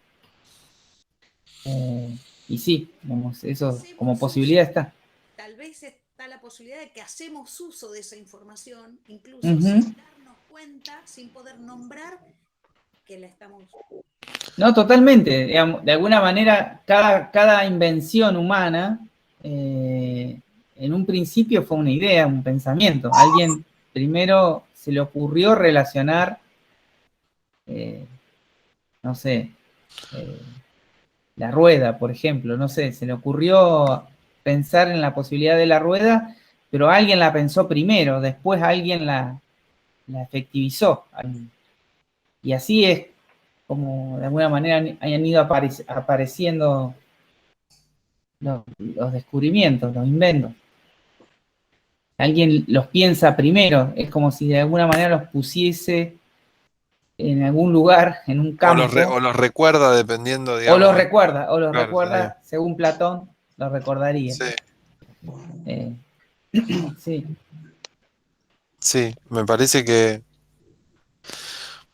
Y sí, digamos, eso como posibilidad está. Tal vez está la posibilidad de que hacemos uso de esa información, incluso Uh-huh. sin darnos cuenta, sin poder nombrar que la estamos... No, totalmente. Digamos, de alguna manera, cada invención humana, en un principio fue una idea, un pensamiento. Alguien primero se le ocurrió relacionar, no sé, la rueda, por ejemplo, no sé, se le ocurrió pensar en la posibilidad de la rueda, pero alguien la pensó primero, después alguien la efectivizó. Y así es como de alguna manera hayan ido apareciendo los descubrimientos, los inventos. Alguien los piensa primero, es como si de alguna manera los pusiese en algún lugar, en un campo. o los recuerda dependiendo, O digamos. los recuerda, Claro, según Platón, los recordaría. sí. Sí. Sí, me parece que...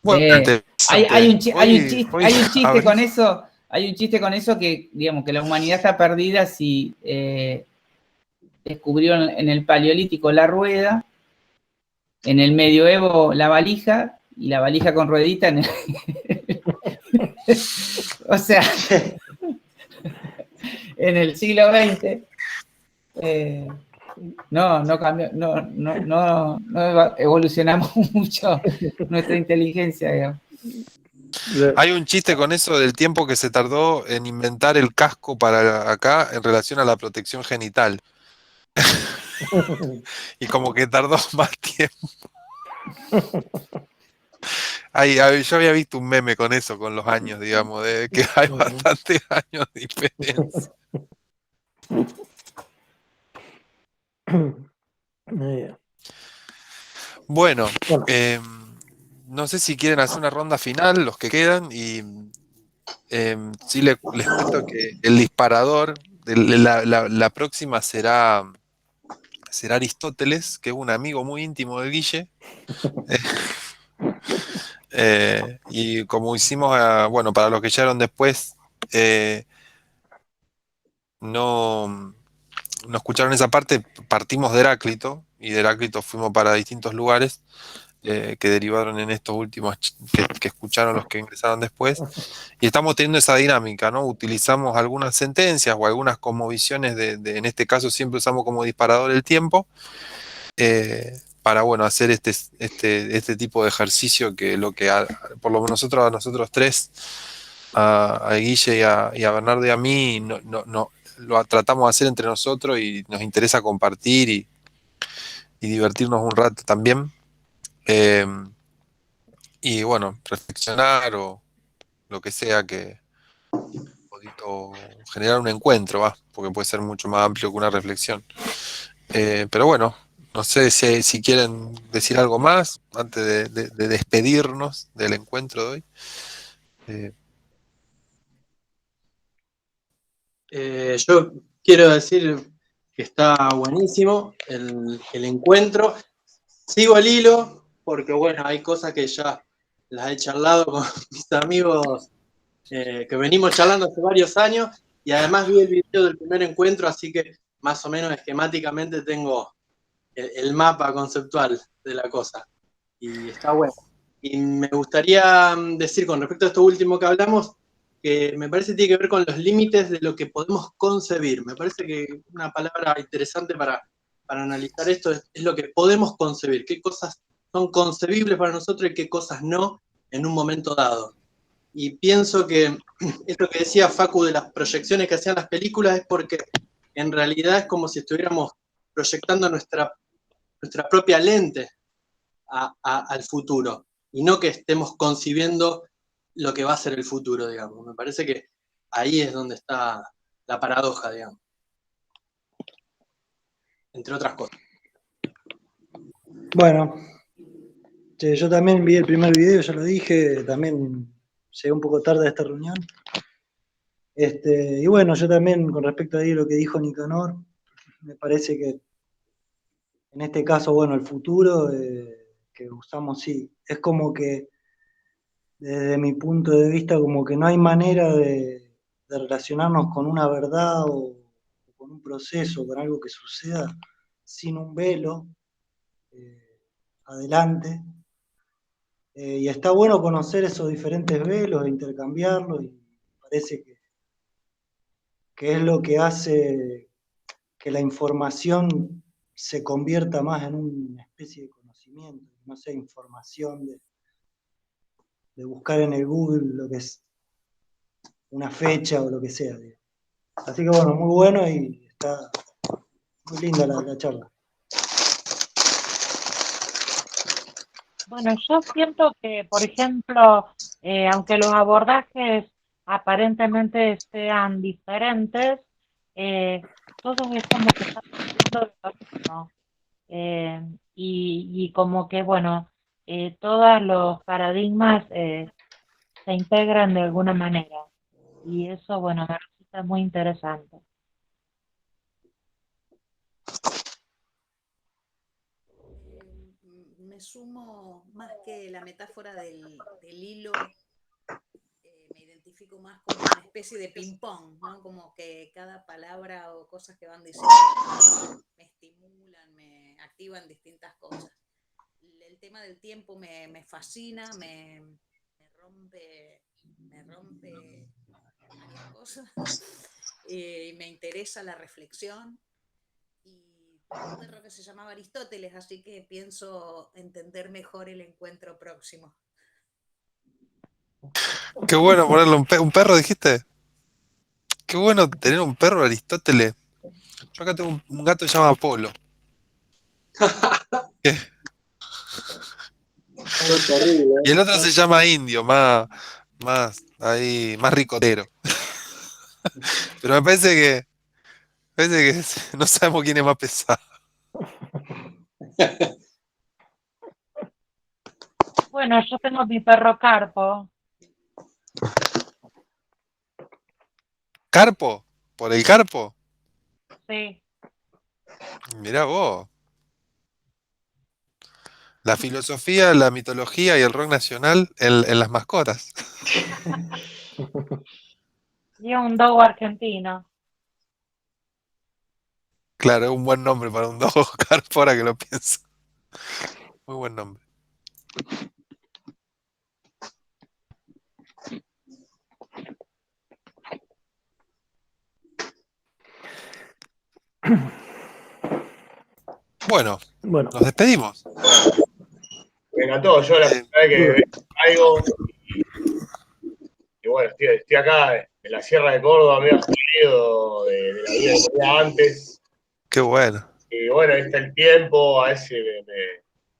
Bueno, Hay interesante. un Hoy chiste abrí... con eso, hay un chiste con eso que, digamos, que la humanidad está perdida si descubrieron en el Paleolítico la rueda, en el Medioevo la valija, y la valija con ruedita en el... O sea, en el siglo XX no cambió, no evolucionamos mucho nuestra inteligencia, digamos. Hay un chiste con eso del tiempo que se tardó en inventar el casco para acá en relación a la protección genital. Y como que tardó más tiempo. Yo había visto un meme con eso, con los años, digamos, de que hay bastantes años de diferencia. Bueno, no sé si quieren hacer una ronda final, los que quedan, y sí les cuento que el disparador, la próxima será Aristóteles, que es un amigo muy íntimo de Guille. Y como hicimos, bueno, para los que llegaron después, no escucharon esa parte, partimos de Heráclito, y de Heráclito fuimos para distintos lugares que derivaron en estos últimos que escucharon los que ingresaron después. Y estamos teniendo esa dinámica, ¿no? Utilizamos algunas sentencias o algunas cosmovisiones en este caso siempre usamos como disparador el tiempo, para, bueno, hacer este tipo de ejercicio que por lo menos a nosotros tres, a Guille y a Bernardo y a mí, no, lo tratamos de hacer entre nosotros y nos interesa compartir y divertirnos un rato también. Eh, y bueno, reflexionar o lo que sea o generar un encuentro, porque puede ser mucho más amplio que una reflexión. Pero bueno, no sé si quieren decir algo más antes de despedirnos del encuentro de hoy. Yo quiero decir que está buenísimo el encuentro. Sigo el hilo, porque bueno, hay cosas que ya las he charlado con mis amigos que venimos charlando hace varios años, y además vi el video del primer encuentro, así que más o menos esquemáticamente tengo el mapa conceptual de la cosa, y está bueno. Y me gustaría decir con respecto a esto último que hablamos, que me parece que tiene que ver con los límites de lo que podemos concebir. Me parece que una palabra interesante para analizar esto es lo que podemos concebir, qué cosas son concebibles para nosotros y qué cosas no en un momento dado. Y pienso que esto que decía Facu de las proyecciones que hacían las películas es porque en realidad es como si estuviéramos proyectando nuestra propia lente al futuro, y no que estemos concibiendo lo que va a ser el futuro, digamos. Me parece que ahí es donde está la paradoja, digamos. Entre otras cosas. Bueno, yo también vi el primer video, ya lo dije, también llegué un poco tarde a esta reunión. Y bueno, yo también, con respecto a lo que dijo Nicanor, me parece que en este caso, bueno, el futuro que usamos, sí, es como que desde mi punto de vista, como que no hay manera de relacionarnos con una verdad o con un proceso, con algo que suceda sin un velo adelante. Y está bueno conocer esos diferentes velos, intercambiarlos, y parece que es lo que hace que la información se convierta más en una especie de conocimiento, no sea información de buscar en el Google lo que es una fecha o lo que sea. Así que bueno, muy bueno y está muy linda la charla. Bueno, yo siento que, por ejemplo, aunque los abordajes aparentemente sean diferentes, todos es como que están hablando de lo mismo. Y como que, bueno, todos los paradigmas se integran de alguna manera. Y eso, bueno, me resulta muy interesante. sumo más que la metáfora del hilo, me identifico más como una especie de ping-pong, ¿no? Como que cada palabra o cosas que van diciendo me estimulan, me activan distintas cosas. El tema del tiempo me fascina, me rompe varias cosas y me interesa la reflexión. Y tengo un perro que se llamaba Aristóteles, así que pienso entender mejor el encuentro próximo. Qué bueno ponerle un perro, dijiste. Qué bueno tener un perro, Aristóteles. Yo acá tengo un gato que se llama Apolo. ¿Qué? Es terrible, Y el otro se llama Indio, ahí, más ricotero. Pero me parece que no sabemos quién es más pesado. Bueno, yo tengo mi perro Carpo. ¿Carpo? ¿Por el carpo? Sí. Mirá vos. La filosofía, la mitología y el rock nacional en las mascotas. Y un dogo argentino. Claro, es un buen nombre para un dogo carpo, ahora que lo pienso. Muy buen nombre. Bueno, Bueno, nos despedimos. Me encantó, yo la primera vez que traigo, y bueno, estoy acá en la Sierra de Córdoba, medio frío de la vida que tenía antes. Qué bueno. Y bueno, ahí está el tiempo, a veces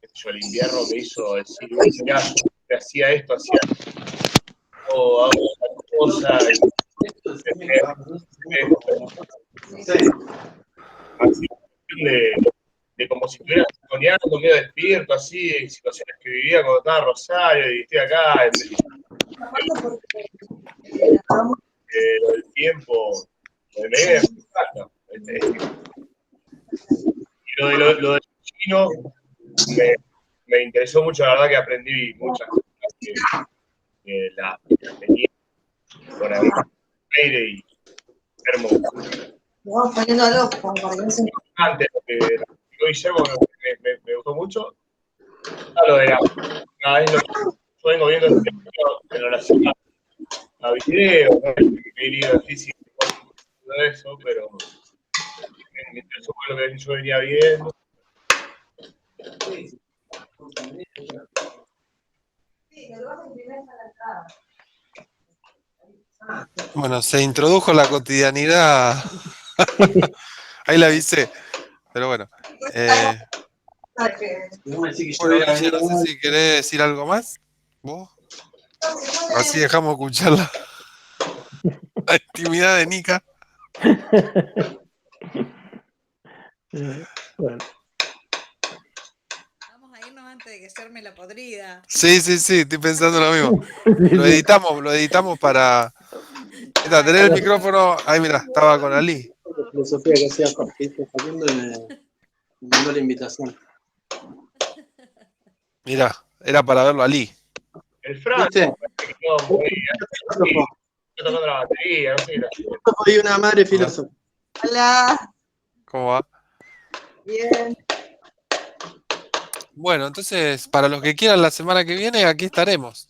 qué sé yo, el invierno me hizo decir, mirá, yo hacía esto, hacía todo, hago otra cosa, así de como si estuviera soñando, medio despierto, así, situaciones que vivía cuando estaba en Rosario y estoy acá, lo del tiempo, lo de medio me encanta. Y lo del chino me interesó mucho, la verdad que aprendí muchas cosas que la tenía por ahí, aire y hermoso. Vamos poniendo algo como para que no se... Antes, lo que dijo Guillermo me gustó mucho. Lo de la vez lo que yo vengo viendo en relación a video, ¿no? He leído de física y todo eso, pero me interesó lo que yo venía viendo. Bueno, se introdujo la cotidianidad. Ahí la avisé. Pero bueno. Bueno, Guille, no sé si querés decir algo más. ¿Vos? Así dejamos escuchar la intimidad de Nika. bueno. Vamos a irnos antes de que se arme la podrida. Sí, estoy pensando lo mismo. Lo editamos para. Mira, tener el micrófono. Ahí mira, estaba con Ali. La filosofía que hacía Jorge saliendo y me mandó la invitación. Mira, era para verlo Ali. El Franco, ¿Viste? que quedó muy bien. Yo tocando la batería, no sé qué tal. Soy una madre filósofa. Hola, ¿Cómo va? bien. Bueno, entonces, para los que quieran la semana que viene, aquí estaremos.